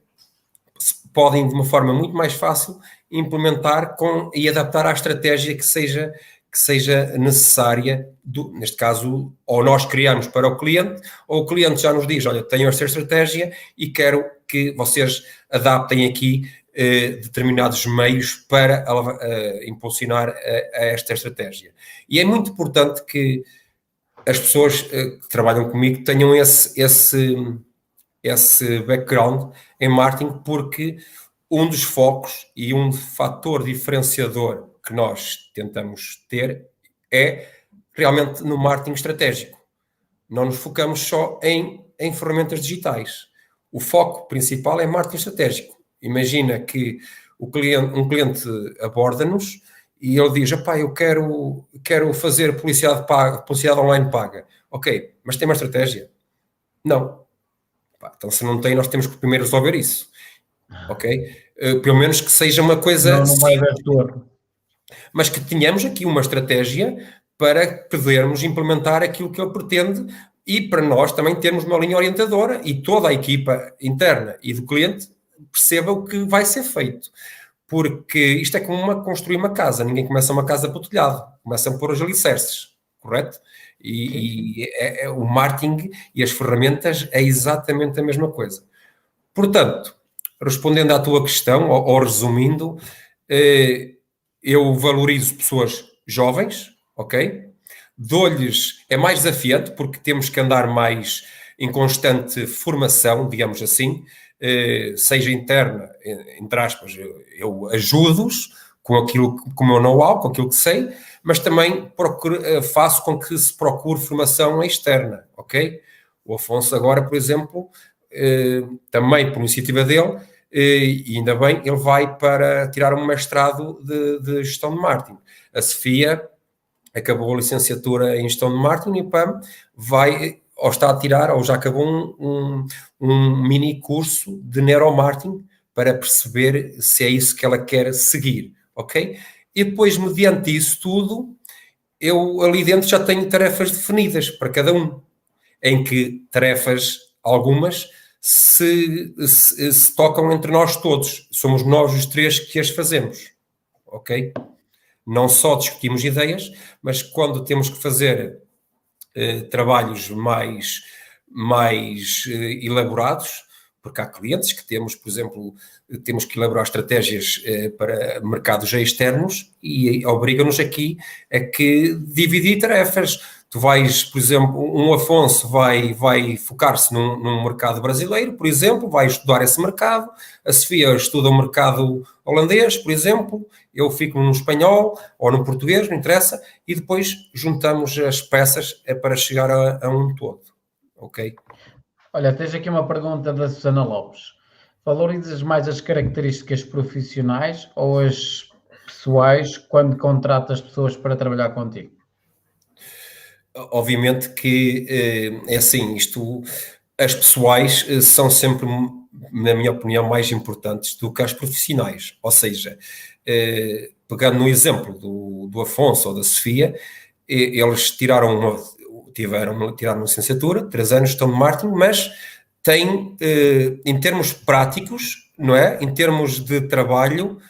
S2: podem de uma forma muito mais fácil implementar e adaptar à estratégia que seja necessária, neste caso, ou nós criamos para o cliente, ou o cliente já nos diz, olha, tenho esta estratégia e quero que vocês adaptem aqui determinados meios para impulsionar a esta estratégia. E é muito importante que as pessoas que trabalham comigo tenham esse background em marketing, porque um dos focos e um fator diferenciador que nós tentamos ter é realmente no marketing estratégico. Não nos focamos só em ferramentas digitais. O foco principal é marketing estratégico. Imagina que um cliente aborda-nos e ele diz, eu quero fazer publicidade online paga. Ok, mas tem uma estratégia? Não. Então, se não tem, nós temos que primeiro resolver isso. Ok? Pelo menos que seja uma coisa
S1: Não vai haver retorno.
S2: mas que tenhamos aqui uma estratégia para podermos implementar aquilo que ele pretende e para nós também termos uma linha orientadora e toda a equipa interna e do cliente perceba o que vai ser feito. Porque isto é como construir uma casa. Ninguém começa uma casa pelo telhado. Começam a pôr os alicerces, correto? E o marketing e as ferramentas é exatamente a mesma coisa. Portanto, respondendo à tua questão, ou resumindo, eu valorizo pessoas jovens, ok? Dou-lhes, é mais desafiante, porque temos que andar mais em constante formação, digamos assim, seja interna, entre aspas, eu ajudo-os com aquilo, com o meu know-how, com aquilo que sei, mas também faço com que se procure formação externa, ok? O Afonso agora, por exemplo, também por iniciativa dele, e ainda bem, ele vai para tirar um mestrado de gestão de marketing. A Sofia acabou a licenciatura em gestão de marketing e PAM vai, ou está a tirar, ou já acabou um mini curso de neuromarketing para perceber se é isso que ela quer seguir, ok? E depois, mediante isso tudo, eu ali dentro já tenho tarefas definidas para cada um, em que tarefas, algumas, se tocam entre nós todos. Somos nós os três que as fazemos, ok? Não só discutimos ideias, mas quando temos que fazer trabalhos mais elaborados, porque há clientes que temos, por exemplo, temos que elaborar estratégias para mercados externos e obriga-nos aqui a que dividir tarefas. Tu vais, por exemplo, um Afonso vai focar-se num mercado brasileiro, por exemplo, vai estudar esse mercado, a Sofia estuda o mercado holandês, por exemplo, eu fico no espanhol ou no português, não interessa, e depois juntamos as peças para chegar a um todo, ok?
S1: Olha, tens aqui uma pergunta da Susana Lopes. Valorizas mais as características profissionais ou as pessoais quando contratas pessoas para trabalhar contigo?
S2: Obviamente que é assim, as pessoais são sempre, na minha opinião, mais importantes do que as profissionais. Ou seja, pegando no exemplo do Afonso ou da Sofia, eles tiraram uma licenciatura, 3 anos estão no marketing, mas têm, em termos práticos, não é? Em termos de trabalho,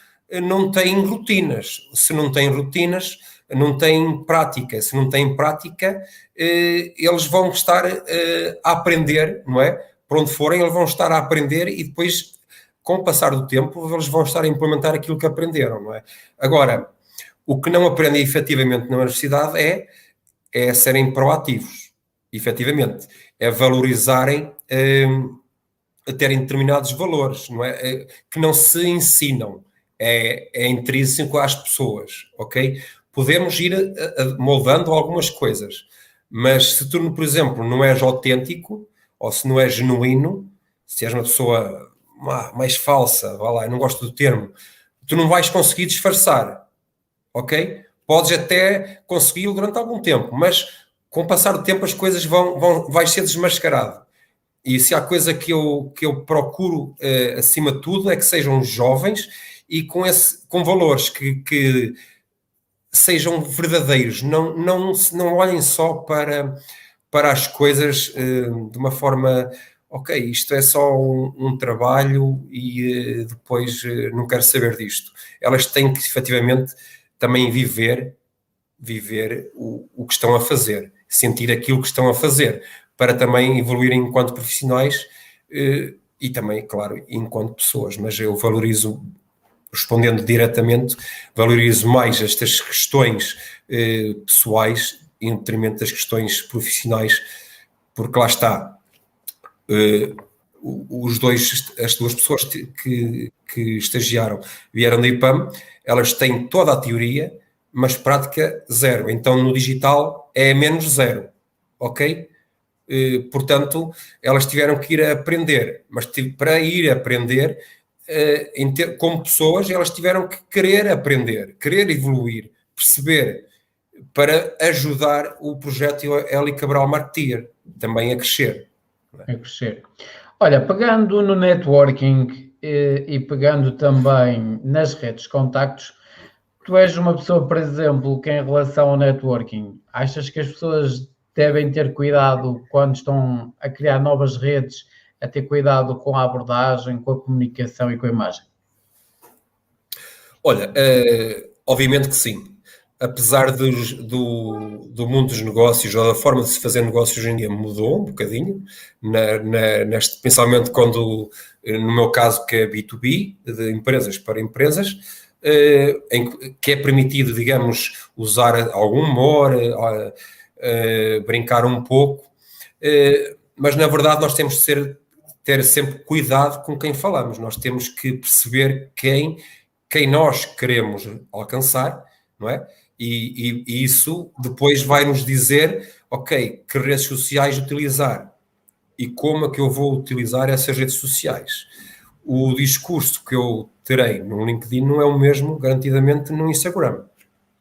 S2: não têm rotinas. Se não têm rotinas, não têm prática. Se não têm prática, eles vão estar a aprender, não é? Por onde forem, eles vão estar a aprender e depois, com o passar do tempo, eles vão estar a implementar aquilo que aprenderam, não é? Agora, o que não aprendem efetivamente na universidade é serem proativos, efetivamente. É valorizarem, a terem determinados valores, não é? Que não se ensinam. É intrínseco às pessoas, ok? Podemos ir moldando algumas coisas, mas se tu, por exemplo, não és autêntico, ou se não és genuíno, se és uma pessoa mais falsa, vá lá, eu não gosto do termo, tu não vais conseguir disfarçar, ok? Podes até consegui-lo durante algum tempo, mas com o passar do tempo as coisas vai ser desmascarado. E se há coisa que eu procuro, acima de tudo, é que sejam jovens e com valores que sejam verdadeiros, não olhem só para as coisas de uma forma, ok, isto é só um trabalho e depois não quero saber disto. Elas têm que efetivamente também viver o que estão a fazer, sentir aquilo que estão a fazer, para também evoluírem enquanto profissionais e também, claro, enquanto pessoas. Mas eu valorizo, respondendo diretamente, valorizo mais estas questões pessoais em detrimento das questões profissionais, porque lá está, as duas pessoas que estagiaram vieram da IPAM, elas têm toda a teoria, mas prática zero. Então, no digital é menos zero, ok? Portanto, elas tiveram que ir a aprender, mas para ir a aprender, como pessoas, elas tiveram que querer aprender, querer evoluir, perceber, para ajudar o projeto Heli Cabral Marketeer também a crescer.
S1: A crescer. Olha, pegando no networking e pegando também nas redes de contactos, tu és uma pessoa, por exemplo, que em relação ao networking, achas que as pessoas devem ter cuidado quando estão a criar novas redes, a ter cuidado com a abordagem, com a comunicação e com a imagem?
S2: Olha, obviamente que sim. Apesar do mundo dos negócios, ou da forma de se fazer negócios hoje em dia mudou um bocadinho, principalmente quando, no meu caso, que é B2B, de empresas para empresas, que é permitido, digamos, usar algum humor, brincar um pouco, mas na verdade nós temos de ter sempre cuidado com quem falamos, nós temos que perceber quem nós queremos alcançar, não é? E isso depois vai nos dizer, ok, que redes sociais utilizar e como é que eu vou utilizar essas redes sociais. O discurso que eu terei no LinkedIn não é o mesmo, garantidamente, no Instagram,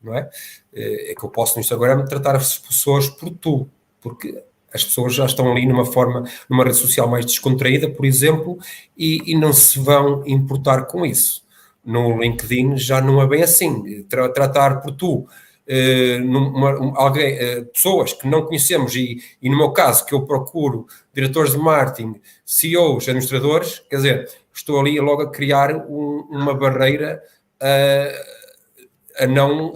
S2: não é? É que eu posso no Instagram tratar as pessoas por tu, porque as pessoas já estão ali numa rede social mais descontraída, por exemplo, e não se vão importar com isso. No LinkedIn já não é bem assim. Tratar por tu pessoas que não conhecemos e no meu caso que eu procuro diretores de marketing, CEOs, administradores, quer dizer, estou ali logo a criar uma barreira a não,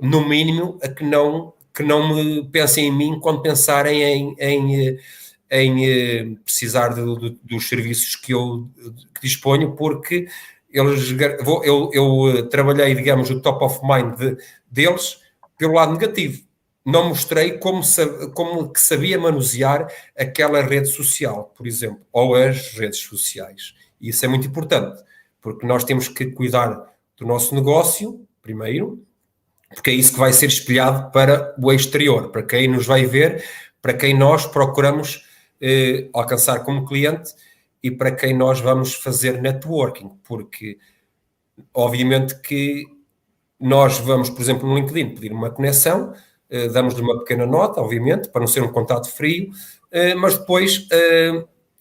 S2: no mínimo, a que não me pensem em mim quando pensarem em precisar dos serviços que eu disponho, porque eu trabalhei, digamos, o top of mind deles pelo lado negativo. Não mostrei como que sabia manusear aquela rede social, por exemplo, ou as redes sociais. E isso é muito importante, porque nós temos que cuidar do nosso negócio, primeiro, porque é isso que vai ser espelhado para o exterior, para quem nos vai ver, para quem nós procuramos alcançar como cliente, e para quem nós vamos fazer networking, porque obviamente que nós vamos, por exemplo, no LinkedIn pedir uma conexão, damos-lhe uma pequena nota, obviamente, para não ser um contato frio, mas depois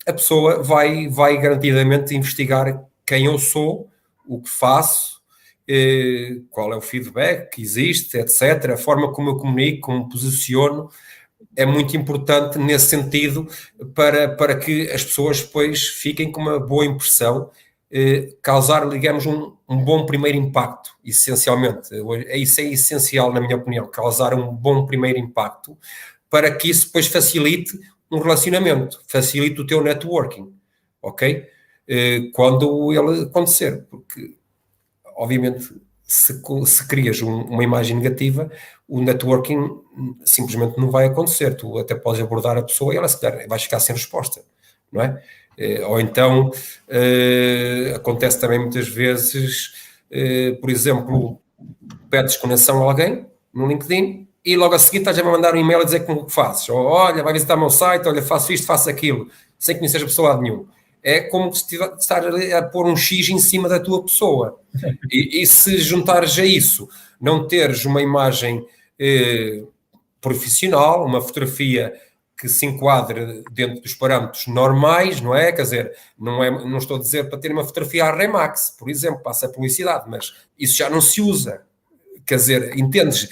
S2: a pessoa vai garantidamente investigar quem eu sou, o que faço, qual é o feedback que existe, etc., a forma como eu comunico, como me posiciono. É muito importante nesse sentido para que as pessoas depois fiquem com uma boa impressão, causar, digamos, um bom primeiro impacto, essencialmente. Isso é essencial, na minha opinião, causar um bom primeiro impacto para que isso depois facilite um relacionamento, facilite o teu networking, ok? Quando ele acontecer, porque, obviamente, se crias uma imagem negativa, o networking simplesmente não vai acontecer. Tu até podes abordar a pessoa e ela, se calhar, vai ficar sem resposta, não é? Ou então, acontece também muitas vezes, por exemplo, pedes conexão a alguém no LinkedIn e logo a seguir estás a mandar um e-mail a dizer como que fazes. Ou, olha, vai visitar o meu site, olha, faço isto, faço aquilo, sem conhecer a pessoa de nenhum. É como se estar a pôr um X em cima da tua pessoa. E se juntares a isso, não teres uma imagem profissional, uma fotografia que se enquadre dentro dos parâmetros normais, não é? Quer dizer, não estou a dizer para ter uma fotografia à Remax, por exemplo, passa a publicidade, mas isso já não se usa. Quer dizer, entendes?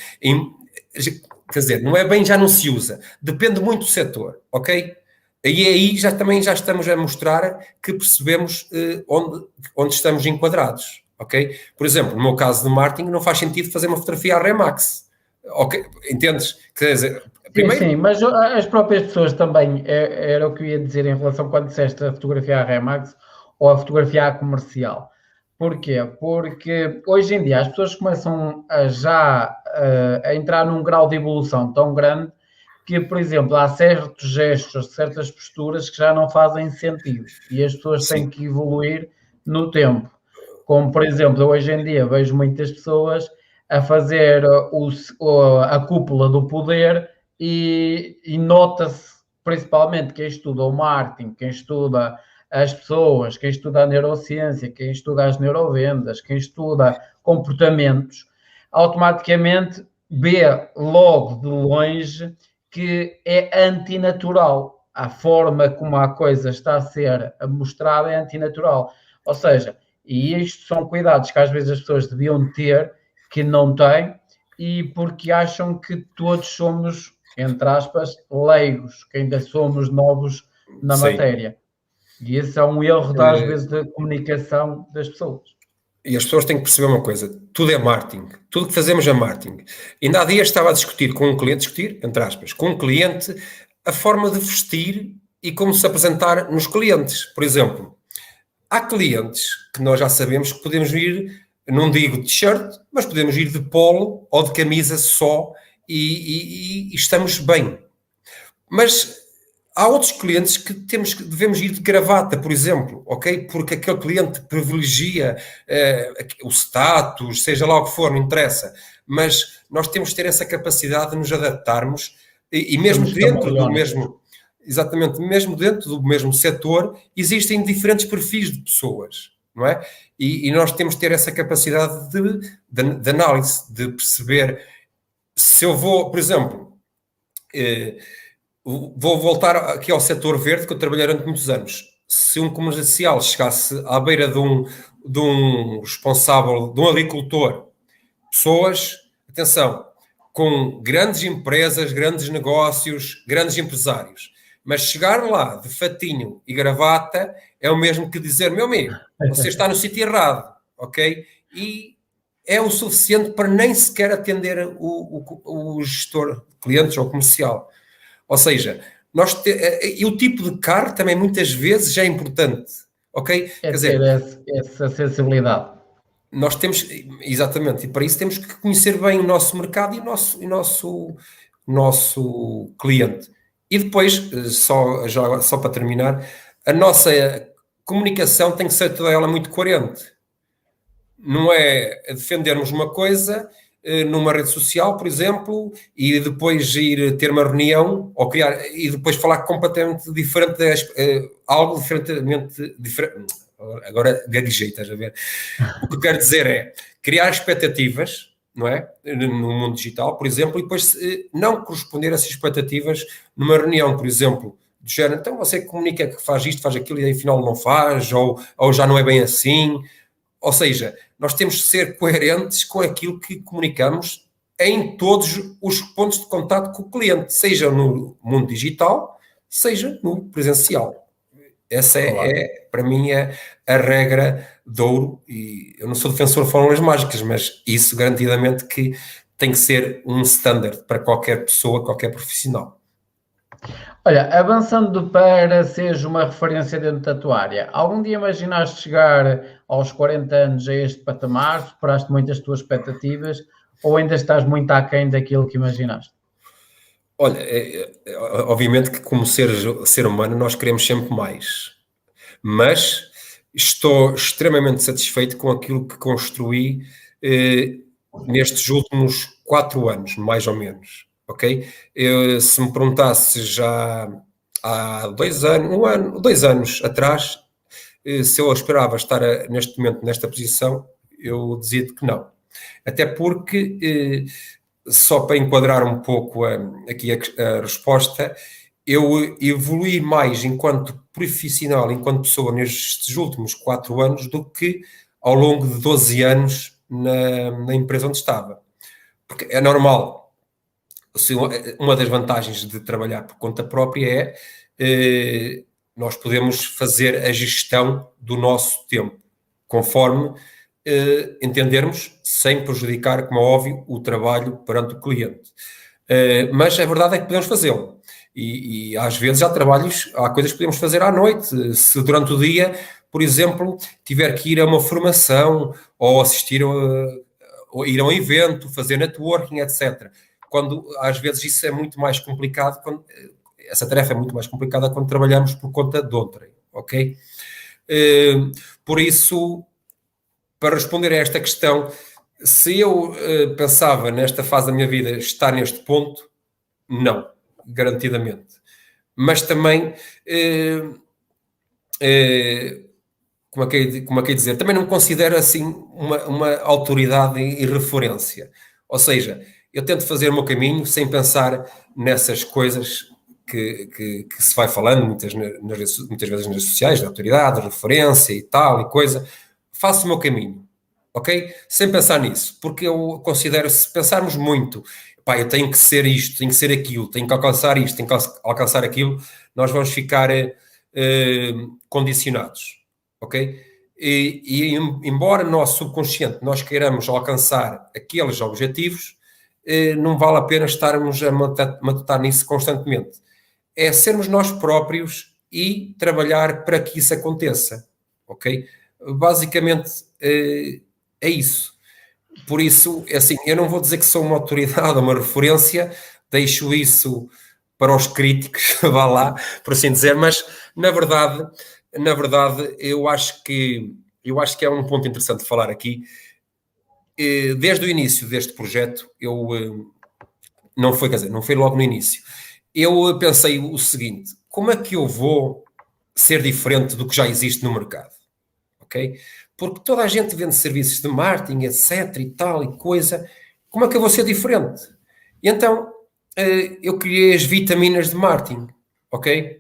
S2: Quer dizer, não é bem já não se usa. Depende muito do setor, ok? E aí também já estamos a mostrar que percebemos onde estamos enquadrados, ok? Por exemplo, no meu caso de marketing, não faz sentido fazer uma fotografia à Remax, ok? Entendes? Quer dizer,
S1: primeiro... Sim, mas as próprias pessoas também, era o que eu ia dizer em relação quando disseste a fotografia à Remax ou a fotografia à comercial. Porquê? Porque hoje em dia as pessoas começam a entrar num grau de evolução tão grande que, por exemplo, há certos gestos, certas posturas que já não fazem sentido e as pessoas têm que evoluir no tempo. Como, por exemplo, eu hoje em dia vejo muitas pessoas a fazer a cúpula do poder e nota-se, principalmente, quem estuda o marketing, quem estuda as pessoas, quem estuda a neurociência, quem estuda as neurovendas, quem estuda comportamentos, automaticamente vê logo de longe que é antinatural. A forma como a coisa está a ser mostrada é antinatural. Ou seja, e isto são cuidados que às vezes as pessoas deviam ter, que não têm, e porque acham que todos somos, entre aspas, leigos, que ainda somos novos na matéria. E esse é um erro, às vezes, da comunicação das pessoas.
S2: E as pessoas têm que perceber uma coisa, tudo é marketing, tudo que fazemos é marketing. Ainda há dias estava a discutir com um cliente, entre aspas, com um cliente, a forma de vestir e como se apresentar nos clientes. Por exemplo, há clientes que nós já sabemos que podemos ir, não digo de t-shirt, mas podemos ir de polo ou de camisa só e estamos bem. Mas há outros clientes que devemos ir de gravata, por exemplo, ok? Porque aquele cliente privilegia o status, seja lá o que for, não interessa. Mas nós temos que ter essa capacidade de nos adaptarmos e mesmo dentro do mesmo... Exatamente, mesmo dentro do mesmo setor, existem diferentes perfis de pessoas, não é? E nós temos que ter essa capacidade de análise, de perceber se eu vou, por exemplo... vou voltar aqui ao setor verde, que eu trabalhei durante muitos anos. Se um comercial chegasse à beira de um responsável, de um agricultor, pessoas, atenção, com grandes empresas, grandes negócios, grandes empresários, mas chegar lá de fatinho e gravata é o mesmo que dizer, meu amigo, você está no sítio errado, ok? E é o suficiente para nem sequer atender o gestor de clientes ou comercial. Ou seja, e o tipo de carro também muitas vezes já é importante, ok?
S1: Quer dizer, essa sensibilidade.
S2: Nós temos, exatamente, e para isso temos que conhecer bem o nosso mercado e o nosso cliente. E depois, só para terminar, a nossa comunicação tem que ser toda ela muito coerente. Não é defendermos uma coisa numa rede social, por exemplo, e depois ir ter uma reunião ou criar e depois falar completamente diferente, algo diferentemente diferente. Agora gaguejei, estás a ver? O que eu quero dizer é criar expectativas, não é? No mundo digital, por exemplo, e depois não corresponder a essas expectativas numa reunião, por exemplo, do género, então você comunica que faz isto, faz aquilo e afinal não faz, ou já não é bem assim. Ou seja, nós temos que ser coerentes com aquilo que comunicamos em todos os pontos de contato com o cliente, seja no mundo digital, seja no presencial. Essa para mim, é a regra de ouro, e eu não sou defensor de fórmulas mágicas, mas isso garantidamente que tem que ser um standard para qualquer pessoa, qualquer profissional.
S1: Olha, avançando para seres uma referência dentro da tua área, algum dia imaginaste chegar aos 40 anos a este patamar, superaste muitas tuas expectativas, ou ainda estás muito aquém daquilo que imaginaste?
S2: Olha, obviamente que como ser humano nós queremos sempre mais, mas estou extremamente satisfeito com aquilo que construí nestes últimos 4 anos, mais ou menos, ok? Se me perguntasse já há 2 anos, 2 anos atrás, se eu esperava estar neste momento nesta posição, eu dizia que não. Até porque... só para enquadrar um pouco aqui a resposta, eu evolui mais enquanto profissional, enquanto pessoa nestes últimos 4 anos do que ao longo de 12 anos na empresa onde estava. Porque é normal, uma das vantagens de trabalhar por conta própria é nós podemos fazer a gestão do nosso tempo, conforme entendermos, sem prejudicar, como é óbvio, o trabalho perante o cliente. Mas a verdade é que podemos fazê-lo. E às vezes há coisas que podemos fazer à noite. Se durante o dia, por exemplo, tiver que ir a uma formação ou assistir ou ir a um evento, fazer networking, etc. quando às vezes isso é muito mais complicado, essa tarefa é muito mais complicada quando trabalhamos por conta de outrem, ok? Por isso, para responder a esta questão, se eu pensava nesta fase da minha vida estar neste ponto, não, garantidamente. Mas também, como é que é dizer, também não me considero assim uma autoridade e referência. Ou seja, eu tento fazer o meu caminho sem pensar nessas coisas que se vai falando muitas vezes nas redes sociais, de autoridade, de referência e tal e coisa. Faço o meu caminho, ok? Sem pensar nisso, porque eu considero, se pensarmos muito, pá, eu tenho que ser isto, tenho que ser aquilo, tenho que alcançar isto, tenho que alcançar aquilo, nós vamos ficar condicionados, ok? E embora no nosso subconsciente nós queiramos alcançar aqueles objetivos, não vale a pena estarmos a matutar nisso constantemente. É sermos nós próprios e trabalhar para que isso aconteça, ok? Basicamente é isso. Por isso, é assim, eu não vou dizer que sou uma autoridade ou uma referência, deixo isso para os críticos, vá lá, por assim dizer, mas na verdade, eu acho que é um ponto interessante de falar aqui. Desde o início deste projeto, não foi logo no início. Eu pensei o seguinte: como é que eu vou ser diferente do que já existe no mercado? Ok? Porque toda a gente vende serviços de marketing, etc. e tal e coisa. Como é que eu vou ser diferente? E então, eu criei as vitaminas de marketing, ok?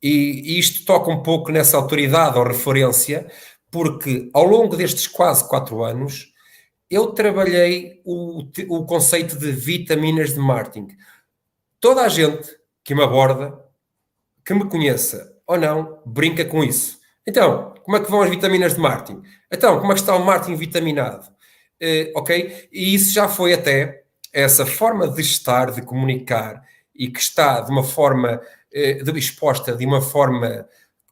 S2: E isto toca um pouco nessa autoridade ou referência, porque ao longo destes quase 4 anos, eu trabalhei o conceito de vitaminas de marketing. Toda a gente que me aborda, que me conheça ou não, brinca com isso. Então, como é que vão as vitaminas de marketing? Então, como é que está o marketing vitaminado? Ok? E isso já foi até essa forma de estar, de comunicar, e que está de uma forma exposta de uma forma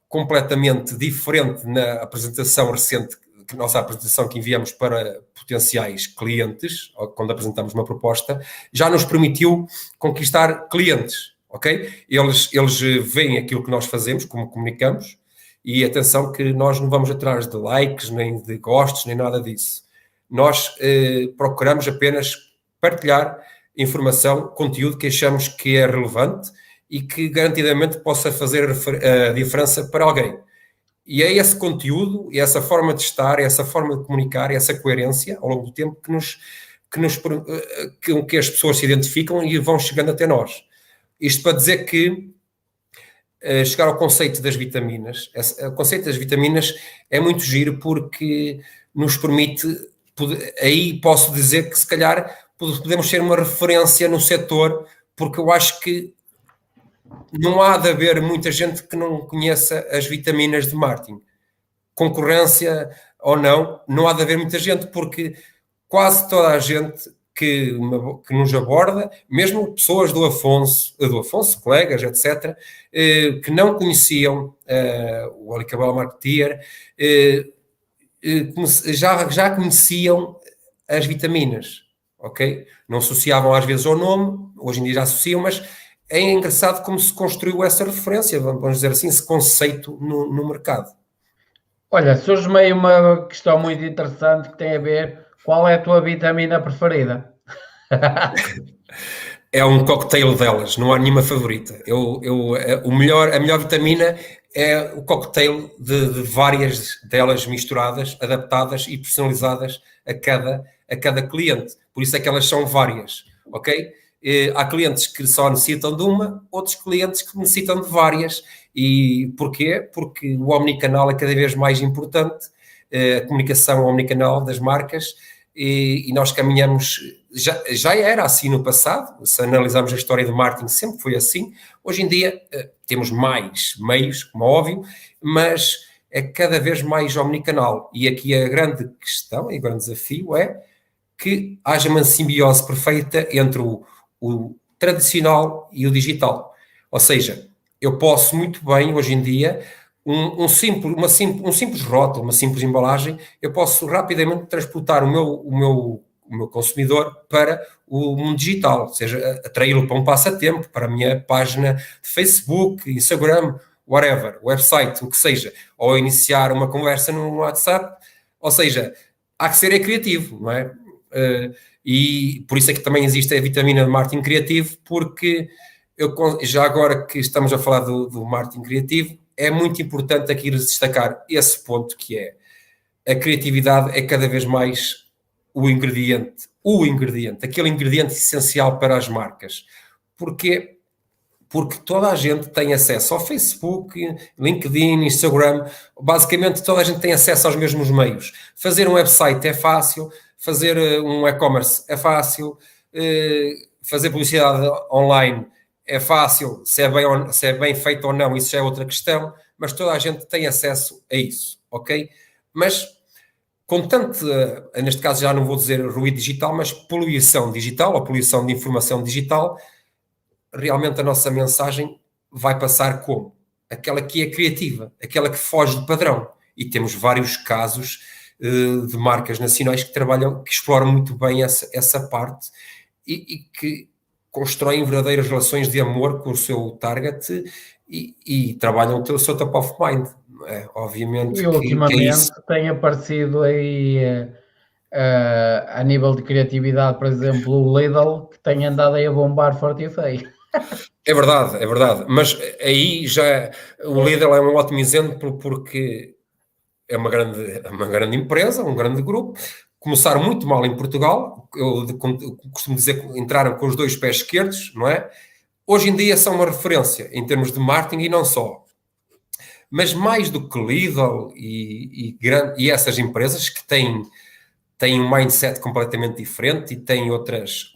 S2: completamente diferente na apresentação recente, nossa apresentação que enviamos para potenciais clientes, quando apresentamos uma proposta, já nos permitiu conquistar clientes, ok? Eles veem aquilo que nós fazemos, como comunicamos, e atenção que nós não vamos atrás de likes, nem de gostos, nem nada disso. Nós procuramos apenas partilhar informação, conteúdo que achamos que é relevante e que garantidamente possa fazer a diferença para alguém. E é esse conteúdo, e essa forma de estar, essa forma de comunicar, essa coerência ao longo do tempo que as pessoas se identificam e vão chegando até nós. Isto para dizer que chegar ao conceito das vitaminas, o conceito das vitaminas é muito giro porque nos permite, aí posso dizer que se calhar podemos ser uma referência no setor, porque eu acho que não há de haver muita gente que não conheça as vitaminas de marketing. Concorrência ou não há de haver muita gente, porque quase toda a gente que nos aborda, mesmo pessoas do Afonso, colegas, etc., que não conheciam o Alicabal Marketeer, já conheciam as vitaminas, ok? Não associavam às vezes ao nome, hoje em dia já associam, mas é engraçado como se construiu essa referência, vamos dizer assim, esse conceito no mercado.
S1: Olha, surge-me aí uma questão muito interessante que tem a ver, qual é a tua vitamina preferida?
S2: É um cocktail delas, não há nenhuma favorita. A melhor vitamina é o cocktail de várias delas misturadas, adaptadas e personalizadas a cada cliente. Por isso é que elas são várias, ok? Há clientes que só necessitam de uma, outros clientes que necessitam de várias. E porquê? Porque o omnicanal é cada vez mais importante, a comunicação omnicanal das marcas, e nós caminhamos, já era assim no passado, se analisarmos a história do marketing sempre foi assim. Hoje em dia temos mais meios, como é óbvio, mas é cada vez mais omnicanal. E aqui a grande questão e o grande desafio é que haja uma simbiose perfeita entre o tradicional e o digital. Ou seja, eu posso muito bem, hoje em dia, um simples rótulo, uma simples embalagem, eu posso rapidamente transportar o o meu consumidor para o mundo digital, ou seja, atraí-lo para um passatempo, para a minha página de Facebook, Instagram, whatever, website, o que seja, ou iniciar uma conversa no WhatsApp, ou seja, há que ser criativo, não é? E por isso é que também existe a vitamina de marketing criativo, porque já agora que estamos a falar do marketing criativo, é muito importante aqui destacar esse ponto que é a criatividade é cada vez mais o ingrediente, aquele ingrediente essencial para as marcas. Porquê? Porque toda a gente tem acesso ao Facebook, LinkedIn, Instagram, basicamente toda a gente tem acesso aos mesmos meios. Fazer um website é fácil, fazer um e-commerce é fácil, fazer publicidade online é fácil, se é bem feito ou não, isso já é outra questão, mas toda a gente tem acesso a isso, ok? Mas com tanto, neste caso já não vou dizer ruído digital, mas poluição digital ou poluição de informação digital, realmente a nossa mensagem vai passar como? Aquela que é criativa, aquela que foge do padrão. E temos vários casos de marcas nacionais que trabalham, que exploram muito bem essa parte e que constroem verdadeiras relações de amor com o seu target e trabalham o seu top of mind. É, obviamente
S1: e ultimamente
S2: é isso.
S1: tem aparecido aí a nível de criatividade, por exemplo, o Lidl, que tem andado aí a bombar forte e feio.
S2: É verdade, mas aí já o Lidl é um ótimo exemplo porque é uma grande empresa, um grande grupo, começaram muito mal em Portugal, eu costumo dizer que entraram com os dois pés esquerdos, não é? Hoje em dia são uma referência em termos de marketing e não só. Mas mais do que Lidl e essas empresas que têm um mindset completamente diferente e têm outros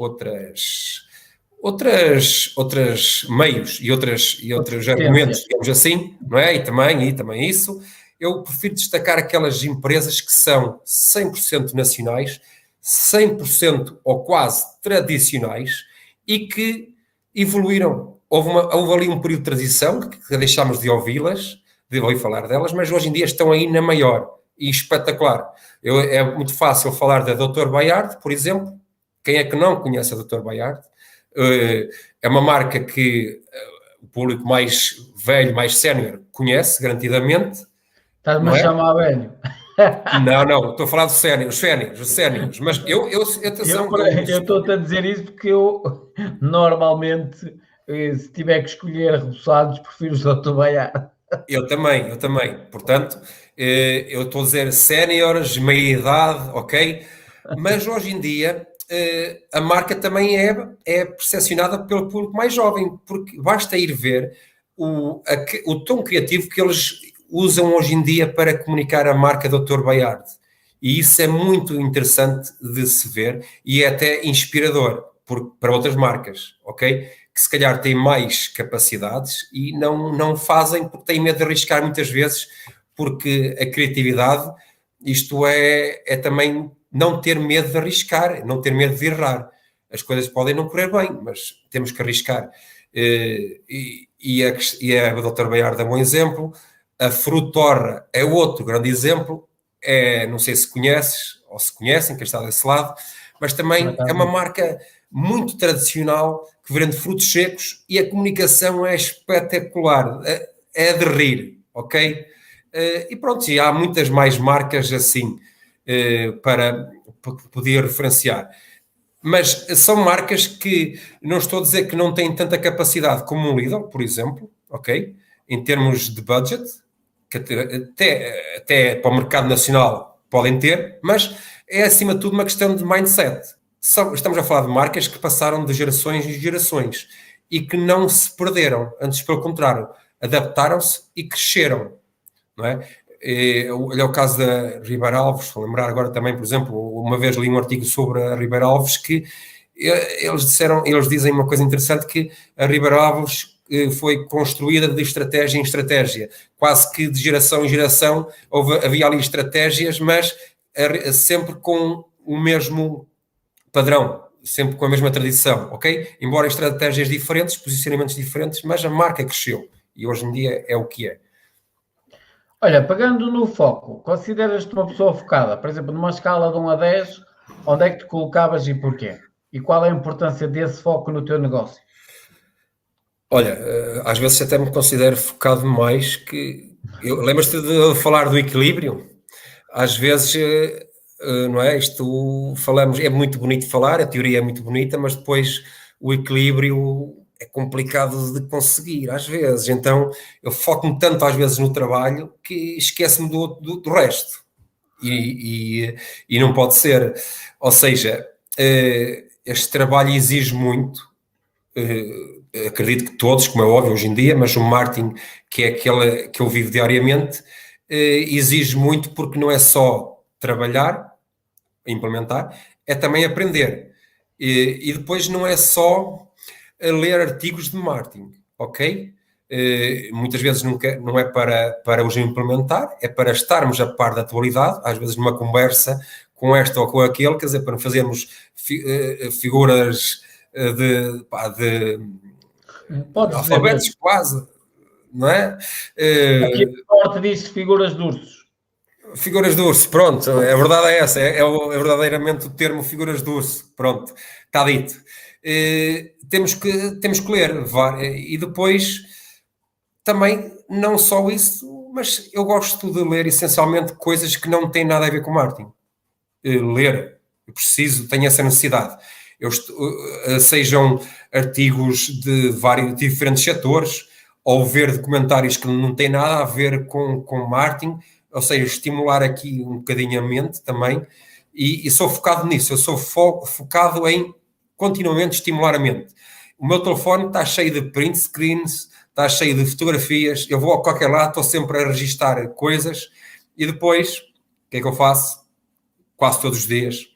S2: meios e outros argumentos, digamos assim, não é? E também isso. Eu prefiro destacar aquelas empresas que são 100% nacionais, 100% ou quase tradicionais e que evoluíram. Houve ali um período de transição que deixámos de ouvi-las, de ouvir falar delas, mas hoje em dia estão aí na maior e espetacular. É muito fácil falar da Dr. Bayard, por exemplo. Quem é que não conhece a Dr. Bayard? É uma marca que o público mais velho, mais sénior, conhece, garantidamente.
S1: Estás-me a chamar velho?
S2: Não, estou a falar dos séniores, mas atenção...
S1: Eu estou-te a dizer isso porque eu, normalmente, se tiver que escolher reboçados, prefiro os Dr. Bayard.
S2: Eu também, portanto, eu estou a dizer séniores, meia-idade, ok? Mas hoje em dia a marca também é percepcionada pelo público mais jovem, porque basta ir ver o tom criativo que eles usam hoje em dia para comunicar a marca Dr. Bayard. E isso é muito interessante de se ver e é até inspirador para outras marcas, ok? Que se calhar têm mais capacidades e não fazem porque têm medo de arriscar muitas vezes, porque a criatividade, isto é também não ter medo de arriscar, não ter medo de errar. As coisas podem não correr bem, mas temos que arriscar. E a Dr. Bayard é um bom exemplo. A Frutorra é outro grande exemplo. Não sei se conheces ou se conhecem, quem está desse lado, mas também é uma marca muito tradicional que vende frutos secos e a comunicação é espetacular, é de rir, ok? E pronto, e há muitas mais marcas assim para poder referenciar. Mas são marcas que, não estou a dizer que não têm tanta capacidade como um Lidl, por exemplo, ok? Em termos de budget, que até para o mercado nacional podem ter, mas é acima de tudo uma questão de mindset. Estamos a falar de marcas que passaram de gerações em gerações e que não se perderam, antes pelo contrário, adaptaram-se e cresceram, não é? Olha o caso da Ribeira Alves, vou lembrar agora também, por exemplo, uma vez li um artigo sobre a Ribeira Alves que eles dizem uma coisa interessante, que a Ribeira Alves foi construída de estratégia em estratégia, quase que de geração em geração havia ali estratégias, mas sempre com o mesmo padrão, sempre com a mesma tradição, ok? Embora estratégias diferentes, posicionamentos diferentes, mas a marca cresceu e hoje em dia é o que é.
S1: Olha, pegando no foco, consideras-te uma pessoa focada? Por exemplo, numa escala de 1 a 10, onde é que te colocavas e porquê? E qual é a importância desse foco no teu negócio?
S2: Olha, às vezes até me considero focado mais que... Lembras-te de falar do equilíbrio? Às vezes, não é? Isto falamos, é muito bonito falar, a teoria é muito bonita, mas depois o equilíbrio é complicado de conseguir, às vezes. Então, eu foco-me tanto às vezes no trabalho que esqueço-me do resto. E não pode ser. Ou seja, este trabalho exige muito, acredito que todos, como é óbvio hoje em dia, mas o marketing, que é aquele que eu vivo diariamente, exige muito porque não é só trabalhar, implementar, é também aprender. E depois não é só ler artigos de marketing, ok? Muitas vezes não é para os implementar, é para estarmos a par da atualidade, às vezes numa conversa com esta ou com aquele, quer dizer, para fazermos figuras de
S1: Podes dizer
S2: alfabetos
S1: mesmo.
S2: quase, não é?
S1: Aqui no norte diz figuras de ursos.
S2: Figuras de urso, pronto, a verdade é essa, é verdadeiramente o termo figuras de urso, pronto, está dito. Temos que ler, e depois também, não só isso, mas eu gosto de ler essencialmente coisas que não têm nada a ver com marketing. Ler, eu preciso, tenho essa necessidade. Sejam artigos de vários diferentes setores, ou ver documentários que não têm nada a ver com marketing, ou seja, estimular aqui um bocadinho a mente também, e sou focado nisso, eu sou focado em continuamente estimular a mente. O meu telefone está cheio de print screens, está cheio de fotografias, eu vou a qualquer lado, estou sempre a registar coisas, e depois, o que é que eu faço? Quase todos os dias,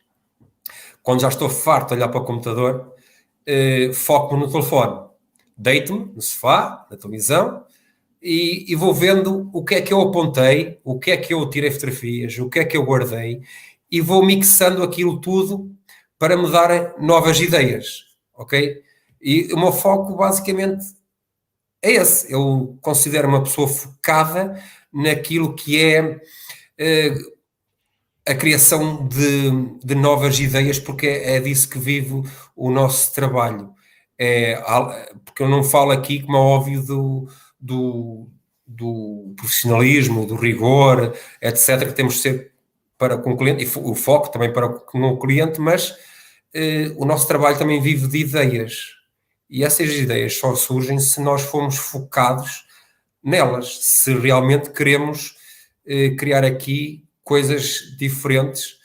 S2: quando já estou farto de olhar para o computador, foco-me no telefone. Deito-me no sofá, na televisão, e vou vendo o que é que eu apontei, o que é que eu tirei fotografias, o que é que eu guardei, e vou mixando aquilo tudo para me dar novas ideias, ok? E o meu foco basicamente é esse. Eu considero uma pessoa focada naquilo que é a criação de novas ideias, porque é disso que vive o nosso trabalho. Porque eu não falo aqui, como é óbvio, do profissionalismo, do rigor, etc., que temos de ser para com o cliente, e o foco também para com o cliente, mas o nosso trabalho também vive de ideias. E essas ideias só surgem se nós formos focados nelas, se realmente queremos criar aqui coisas diferentes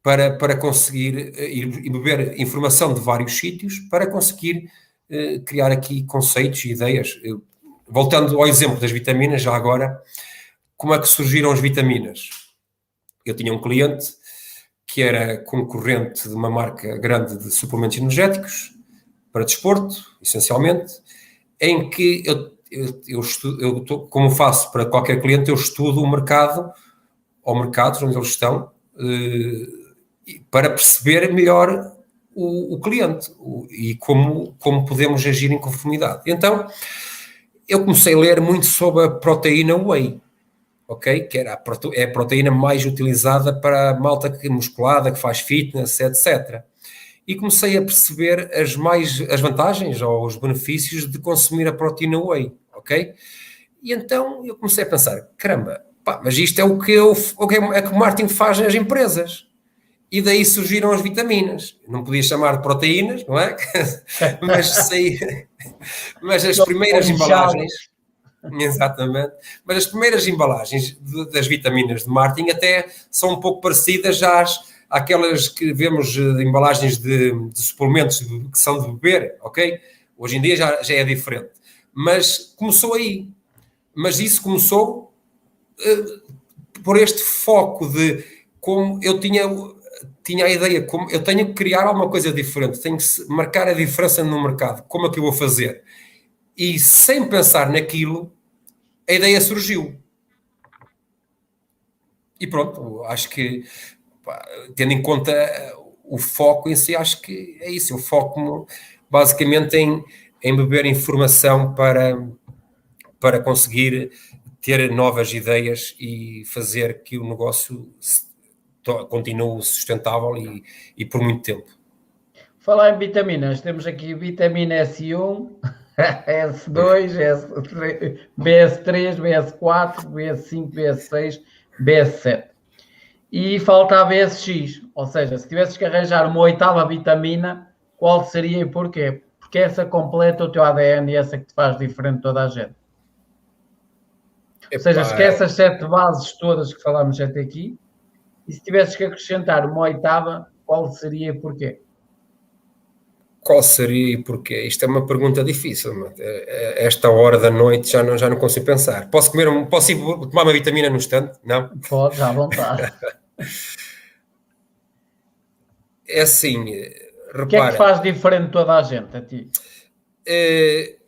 S2: para conseguir ir beber informação de vários sítios, para conseguir criar aqui conceitos e ideias. Voltando ao exemplo das vitaminas, já agora, como é que surgiram as vitaminas? Eu tinha um cliente que era concorrente de uma marca grande de suplementos energéticos para desporto, essencialmente, em que como faço para qualquer cliente, eu estudo o mercado, ou mercados onde eles estão, para perceber melhor o cliente e como podemos agir em conformidade. Então, eu comecei a ler muito sobre a proteína whey, ok? Que era a proteína mais utilizada para a malta musculada, que faz fitness, etc. E comecei a perceber as vantagens ou os benefícios de consumir a proteína whey, ok? E então eu comecei a pensar, caramba, mas isto é o que o marketing faz nas empresas. E daí surgiram as vitaminas. Não podia chamar de proteínas, não é? mas as primeiras embalagens, exatamente, mas as primeiras embalagens das vitaminas de marketing até são um pouco parecidas àquelas que vemos embalagens de suplementos que são de beber, ok? Hoje em dia já é diferente. Mas começou aí. Mas isso começou por este foco de como eu tinha a ideia, como eu tenho que criar alguma coisa diferente, tenho que marcar a diferença no mercado, como é que eu vou fazer? E sem pensar naquilo, a ideia surgiu. E pronto, acho que, tendo em conta o foco em si, acho que é isso. Eu foco-me basicamente em beber informação para conseguir ter novas ideias e fazer que o negócio continue sustentável e por muito tempo.
S1: Falar em vitaminas, temos aqui vitamina S1, S2, BS3, BS4, BS5, BS6, BS7. E falta a BSX, ou seja, se tivesses que arranjar uma 8ª vitamina, qual seria e porquê? Porque essa completa o teu ADN e essa que te faz diferente de toda a gente. Ou seja, esquece as 7 bases todas que falámos até aqui, e se tivesses que acrescentar uma 8ª, qual seria e porquê?
S2: Qual seria e porquê? Isto é uma pergunta difícil, mano. Esta hora da noite já não consigo pensar. Posso ir tomar uma vitamina no instante? Não?
S1: Podes, à vontade.
S2: É assim, repara...
S1: O que é que faz diferente de toda a gente, a ti?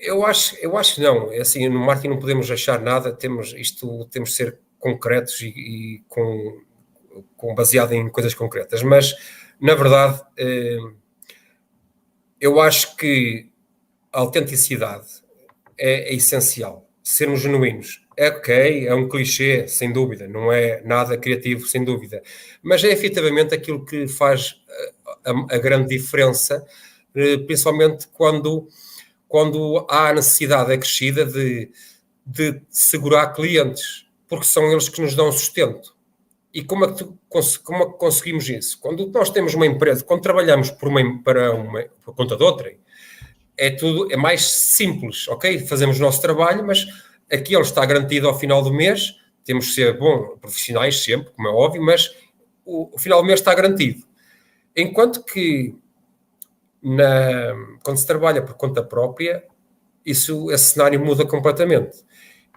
S2: Eu acho que não. É assim, no marketing não podemos achar nada, temos de ser concretos e com baseado em coisas concretas. Mas, na verdade... eu acho que a autenticidade é essencial. Sermos genuínos. É ok, é um clichê, sem dúvida. Não é nada criativo, sem dúvida. Mas é efetivamente aquilo que faz a grande diferença, principalmente quando há a necessidade acrescida de segurar clientes, porque são eles que nos dão sustento. E como é que conseguimos isso? Quando nós temos uma empresa, quando trabalhamos por conta de outra, é mais simples, ok? Fazemos o nosso trabalho, mas aquilo está garantido ao final do mês, temos que ser profissionais sempre, como é óbvio, mas o final do mês está garantido. Enquanto que quando se trabalha por conta própria, esse cenário muda completamente.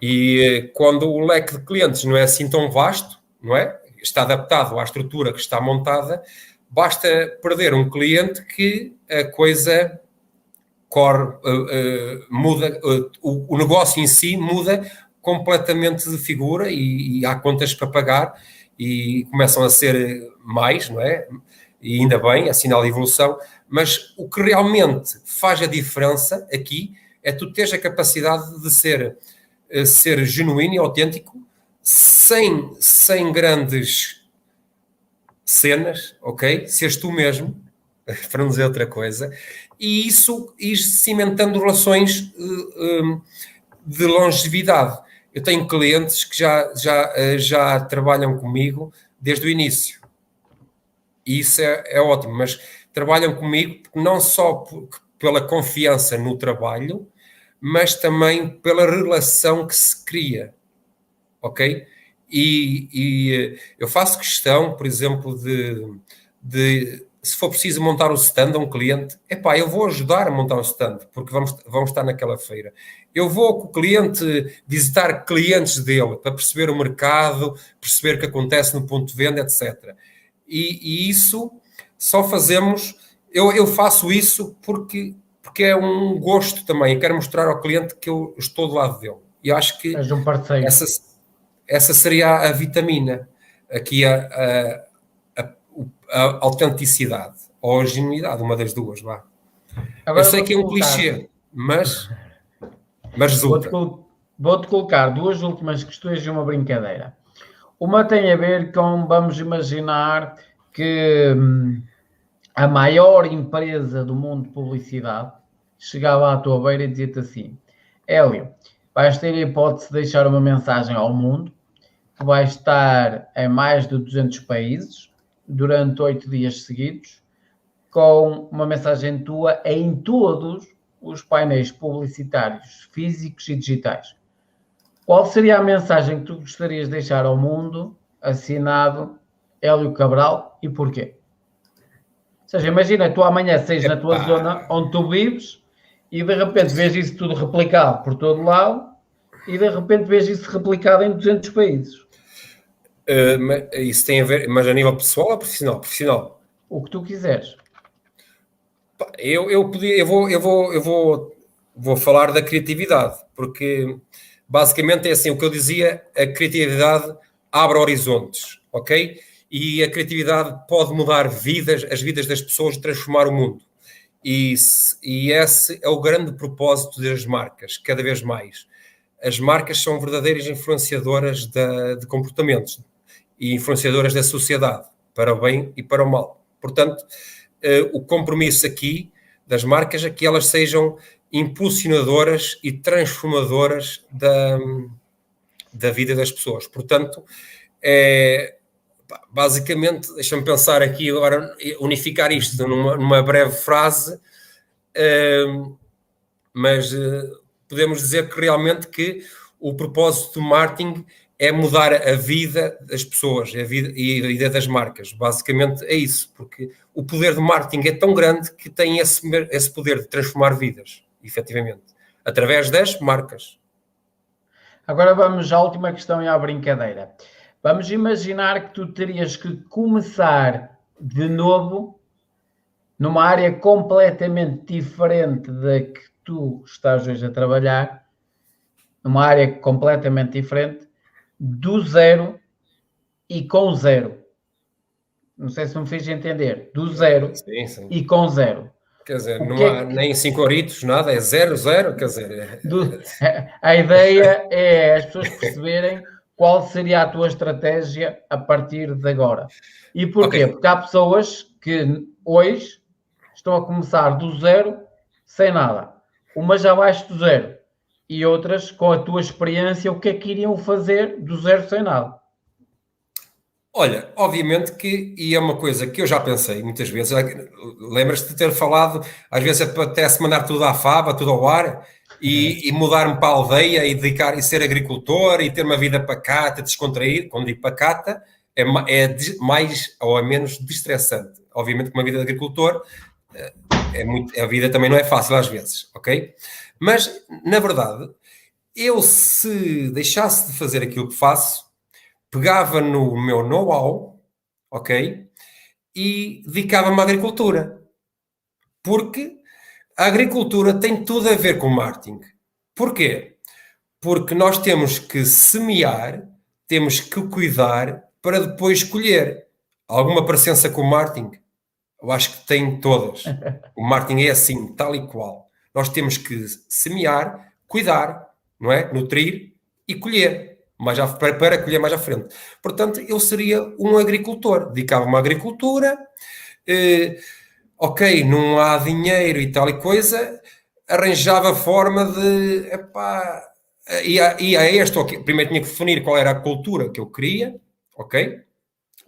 S2: E quando o leque de clientes não é assim tão vasto, não é? Está adaptado à estrutura que está montada, basta perder um cliente que a coisa muda, o negócio em si muda completamente de figura e há contas para pagar e começam a ser mais, não é? E ainda bem, é sinal de evolução, mas o que realmente faz a diferença aqui é tu teres a capacidade de ser genuíno e autêntico sem grandes cenas, ok? Seres tu mesmo, para não dizer outra coisa, e isso ir cimentando relações de longevidade. Eu tenho clientes que já trabalham comigo desde o início. E isso é ótimo, mas trabalham comigo não só pela confiança no trabalho, mas também pela relação que se cria. Ok? E eu faço questão, por exemplo, de se for preciso montar o stand a um cliente, eu vou ajudar a montar o stand, porque vamos estar naquela feira. Eu vou com o cliente visitar clientes dele, para perceber o mercado, perceber o que acontece no ponto de venda, etc. E isso só fazemos... Eu faço isso porque é um gosto também. Eu quero mostrar ao cliente que eu estou do lado dele. E acho que
S1: És um parceiro.
S2: Essa seria a vitamina, aqui a autenticidade ou a genuinidade, uma das duas, vá.
S1: Agora
S2: eu sei que é um clichê, mas resulta.
S1: Vou-te colocar 2 últimas questões e uma brincadeira. Uma tem a ver com, vamos imaginar que a maior empresa do mundo de publicidade chegava à tua beira e dizia-te assim: Hélio, vais ter a hipótese de deixar uma mensagem ao mundo, que vai estar em mais de 200 países, durante 8 dias seguidos, com uma mensagem tua em todos os painéis publicitários físicos e digitais. Qual seria a mensagem que tu gostarias de deixar ao mundo, assinado Hélio Cabral, e porquê? Ou seja, imagina, tu amanhã saís na tua zona onde tu vives e de repente vês isso tudo replicado por todo lado e de repente vês isso replicado em 200 países.
S2: Isso tem a ver, mas a nível pessoal ou profissional? Profissional.
S1: O que tu quiseres.
S2: Eu vou falar da criatividade, porque basicamente é assim, o que eu dizia, a criatividade abre horizontes, ok? E a criatividade pode mudar as vidas das pessoas, transformar o mundo. E esse é o grande propósito das marcas, cada vez mais. As marcas são verdadeiras influenciadoras de comportamentos e influenciadoras da sociedade, para o bem e para o mal. Portanto, o compromisso aqui das marcas é que elas sejam impulsionadoras e transformadoras da vida das pessoas. Portanto, basicamente, deixa-me pensar aqui agora, unificar isto numa breve frase, mas podemos dizer que realmente que o propósito do marketing é mudar a vida das pessoas, a vida das marcas. Basicamente é isso, porque o poder do marketing é tão grande que tem esse poder de transformar vidas, efetivamente, através das marcas.
S1: Agora vamos à última questão e à brincadeira. Vamos imaginar que tu terias que começar de novo numa área completamente diferente da que tu estás hoje a trabalhar, numa área completamente diferente, do zero e com zero. Não sei se me fiz entender. Do zero
S2: sim.
S1: E com zero.
S2: Quer dizer, não há nem 5 euritos, nada, é 0, quer dizer...
S1: A ideia é as pessoas perceberem qual seria a tua estratégia a partir de agora. E porquê? Okay. Porque há pessoas que hoje estão a começar do zero, sem nada. Umas abaixo do zero. E outras, com a tua experiência, o que é que iriam fazer do zero sem nada?
S2: Olha, obviamente que, e é uma coisa que eu já pensei muitas vezes, lembras-te de ter falado, às vezes apetece mandar tudo à fava, tudo ao ar, e mudar-me para a aldeia e dedicar e ser agricultor e ter uma vida pacata, descontraída. Quando digo pacata, é mais ou menos destressante. Obviamente que uma vida de agricultor, a vida também não é fácil às vezes, ok? Mas, na verdade, eu se deixasse de fazer aquilo que faço, pegava no meu know-how, ok? E dedicava-me à agricultura. Porque a agricultura tem tudo a ver com marketing. Porquê? Porque nós temos que semear, temos que cuidar para depois colher. Alguma parecença com o marketing? Eu acho que tem todas. O marketing é assim, tal e qual. Nós temos que semear, cuidar, não é? Nutrir e colher. Para colher mais à frente. Portanto, eu seria um agricultor. Dedicava-me à agricultura. Ok, não há dinheiro e tal e coisa. Arranjava forma de... Primeiro tinha que definir qual era a cultura que eu queria. Ok?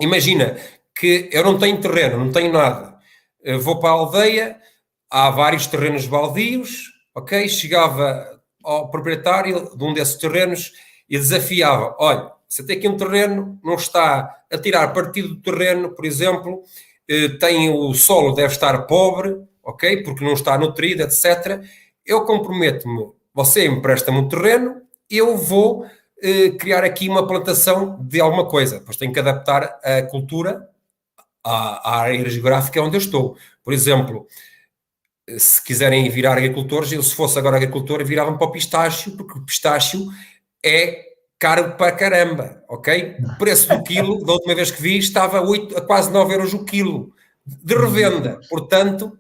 S2: Imagina que eu não tenho terreno, não tenho nada. Eu vou para a aldeia, há vários terrenos baldios. Ok? Chegava ao proprietário de um desses terrenos e desafiava, olha, você tem aqui um terreno, não está a tirar partido do terreno, por exemplo, o solo deve estar pobre, ok, porque não está nutrido, etc. Eu comprometo-me, você empresta-me um terreno, eu vou criar aqui uma plantação de alguma coisa, pois tenho que adaptar a cultura à área geográfica onde eu estou. Por exemplo, se quiserem virar agricultores, eu se fosse agora agricultor, virava-me para o pistácio, porque o pistácio é caro para caramba, ok? O preço do quilo, da última vez que vi, estava a quase 9 euros o quilo de revenda. Portanto,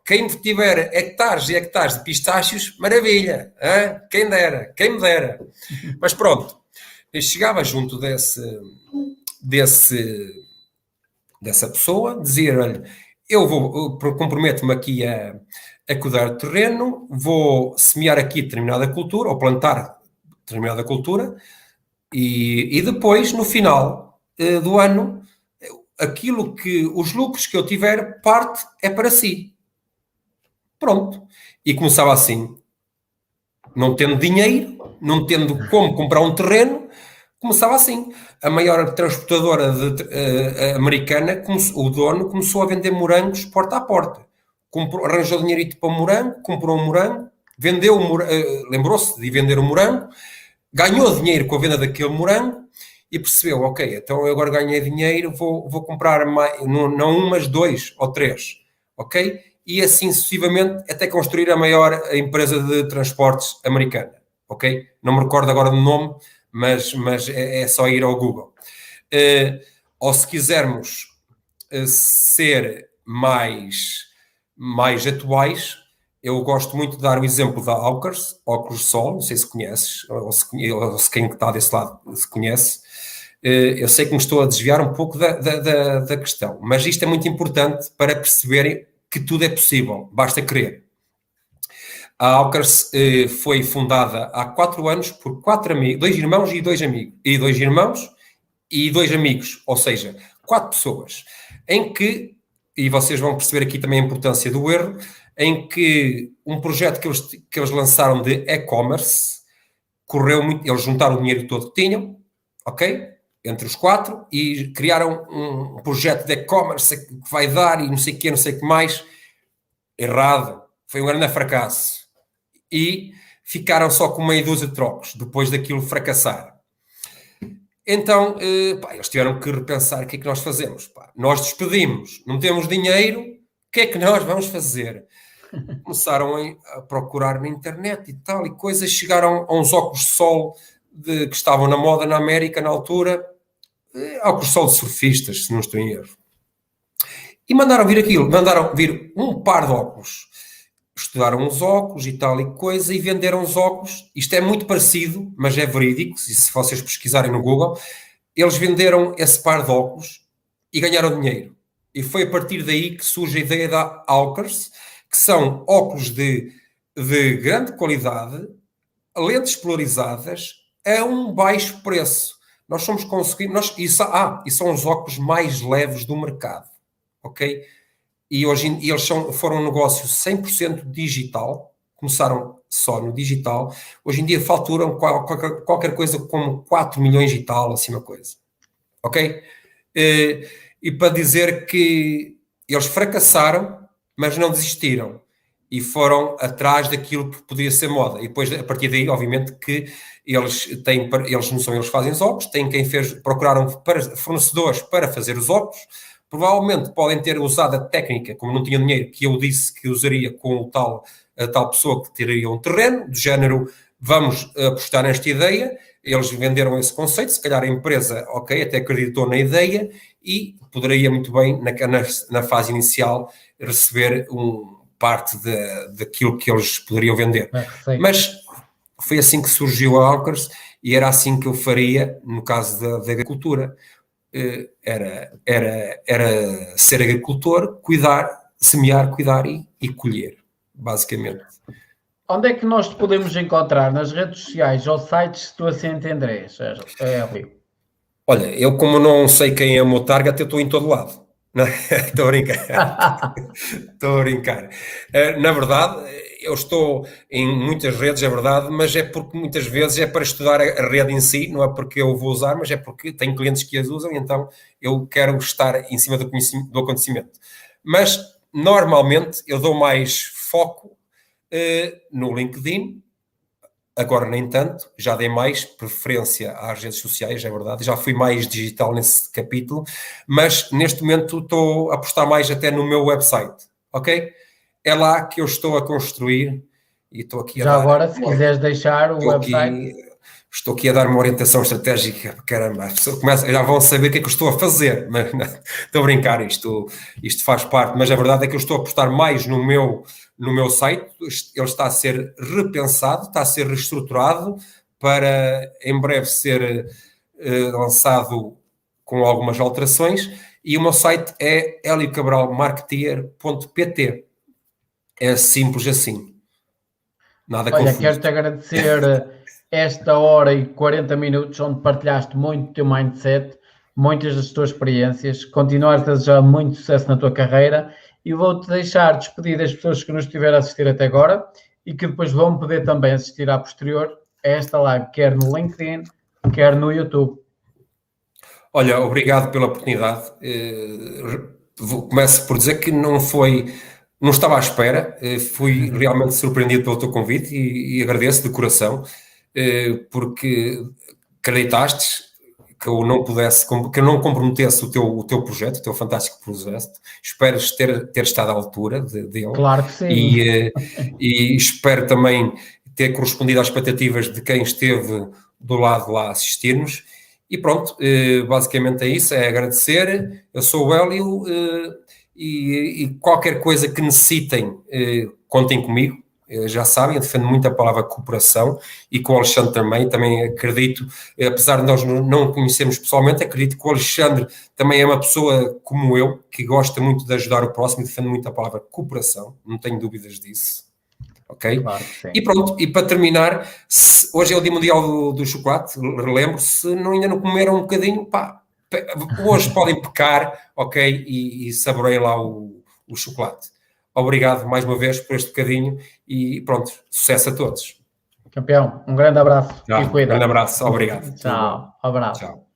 S2: quem tiver hectares e hectares de pistácios, maravilha, hein? Quem dera, quem me dera. Mas pronto, eu chegava junto dessa pessoa, dizia, olha, eu comprometo-me aqui a cuidar do terreno, vou semear aqui determinada cultura, ou plantar determinada cultura, e depois, no final do ano, os lucros que eu tiver, parte é para si. Pronto. E começava assim, não tendo dinheiro, não tendo como comprar um terreno, começava assim. A maior transportadora americana, o dono, começou a vender morangos porta a porta. Arranjou dinheirito para o morango, comprou um morango, vendeu lembrou-se de vender o morango, ganhou dinheiro com a venda daquele morango e percebeu, ok, então eu agora ganhei dinheiro, vou comprar mais, não um, mas 2 ou 3, ok? E assim sucessivamente até construir a maior empresa de transportes americana, ok? Não me recordo agora do nome, mas é só ir ao Google. Ou se quisermos ser mais atuais, eu gosto muito de dar o exemplo da Aucers, óculos de sol, não sei se conheces, ou se quem está desse lado se conhece. Eu sei que me estou a desviar um pouco da questão, mas isto é muito importante para perceberem que tudo é possível, basta querer. A Alkers foi fundada há 4 anos por 4 amigos, 2 irmãos e 2 amigos, e 2 irmãos e 2 amigos, ou seja, 4 pessoas, em que, e vocês vão perceber aqui também a importância do erro, em que um projeto que eles lançaram de e-commerce correu muito, eles juntaram o dinheiro todo que tinham, ok? Entre os 4 e criaram um projeto de e-commerce que vai dar e não sei o que, não sei o que mais. Errado. Foi um grande fracasso. E ficaram só com meia dúzia de trocos depois daquilo fracassar. Então, eles tiveram que repensar o que é que nós fazemos. Nós despedimos, não temos dinheiro, o que é que nós vamos fazer? Começaram a procurar na internet e tal, e coisas, chegaram a uns óculos de sol que estavam na moda na América na altura, óculos de sol de surfistas, se não estou em erro. E mandaram vir aquilo, mandaram vir um par de óculos. Estudaram os óculos e tal e coisa e venderam os óculos. Isto é muito parecido, mas é verídico, e se vocês pesquisarem no Google, eles venderam esse par de óculos e ganharam dinheiro. E foi a partir daí que surge a ideia da Alkers, que são óculos de grande qualidade, lentes polarizadas, a um baixo preço. Nós somos conseguindo... e são os óculos mais leves do mercado. Ok? E eles foram um negócio 100% digital, começaram só no digital, hoje em dia faturam qualquer coisa como 4 milhões e tal, assim uma coisa. Ok? E para dizer que eles fracassaram, mas não desistiram, e foram atrás daquilo que podia ser moda, e depois, a partir daí, obviamente, que eles não são eles que fazem os óculos, têm quem procuraram fornecedores para fazer os óculos. Provavelmente podem ter usado a técnica, como não tinha dinheiro, que eu disse que usaria com a tal pessoa que teria um terreno, do género, vamos apostar nesta ideia. Eles venderam esse conceito, se calhar a empresa, ok, até acreditou na ideia e poderia muito bem, na fase inicial, receber parte daquilo que eles poderiam vender. Mas foi assim que surgiu a Alkers e era assim que eu faria no caso da agricultura. Era ser agricultor, semear, cuidar e colher, basicamente.
S1: Onde é que nós te podemos encontrar? Nas redes sociais ou sites, se tu assim entenderes, Hélio?
S2: Olha, eu como não sei quem é o meu target, eu estou em todo lado. Estou a brincar. Estou a brincar. Na verdade, eu estou em muitas redes, é verdade, mas é porque muitas vezes é para estudar a rede em si, não é porque eu vou usar, mas é porque tenho clientes que as usam, então eu quero estar em cima do acontecimento. Mas, normalmente, eu dou mais foco no LinkedIn. Agora, nem tanto, já dei mais preferência às redes sociais, é verdade, já fui mais digital nesse capítulo, mas neste momento estou a apostar mais até no meu website, ok? É lá que eu estou a construir e estou aqui a
S1: já
S2: dar...
S1: agora, se quiseres deixar o website...
S2: Estou aqui a dar uma orientação estratégica, caramba, as pessoas já vão saber o que é que eu estou a fazer, mas não, estou a brincar, isto faz parte, mas a verdade é que eu estou a apostar mais no meu site, ele está a ser repensado, está a ser reestruturado para em breve ser lançado com algumas alterações, e o meu site é heliocabralmarketeer.pt. É simples assim. Nada confuso.
S1: Olha, quero-te agradecer esta hora e 40 minutos onde partilhaste muito o teu mindset, muitas das tuas experiências, continuar a desejar muito sucesso na tua carreira e vou-te deixar despedir das pessoas que nos estiveram a assistir até agora e que depois vão poder também assistir à posterior a esta live, quer no LinkedIn, quer no YouTube.
S2: Olha, obrigado pela oportunidade. Começo por dizer que não estava à espera, fui realmente surpreendido pelo teu convite e agradeço de coração, porque acreditaste que eu não comprometesse o teu projeto, o teu fantástico projeto. Espero ter estado à altura dele.
S1: Claro que sim.
S2: E espero também ter correspondido às expectativas de quem esteve do lado lá a assistir-nos. E pronto, basicamente é isso, é agradecer. Eu sou o Hélio e qualquer coisa que necessitem, contem comigo. já sabem, eu defendo muito a palavra cooperação e com o Alexandre também acredito, apesar de nós não conhecermos pessoalmente, acredito que o Alexandre também é uma pessoa como eu, que gosta muito de ajudar o próximo e defende muito a palavra cooperação, não tenho dúvidas disso. Ok?
S1: Claro que sim.
S2: E pronto, e para terminar, hoje é o Dia Mundial do Chocolate, relembro, se ainda não comeram um bocadinho, pá, hoje podem pecar, ok? E saboreiem lá o chocolate. Obrigado mais uma vez por este bocadinho e pronto, sucesso a todos.
S1: Campeão, um grande abraço e cuida.
S2: Grande abraço, obrigado.
S1: Tchau, abraço.
S2: Tchau.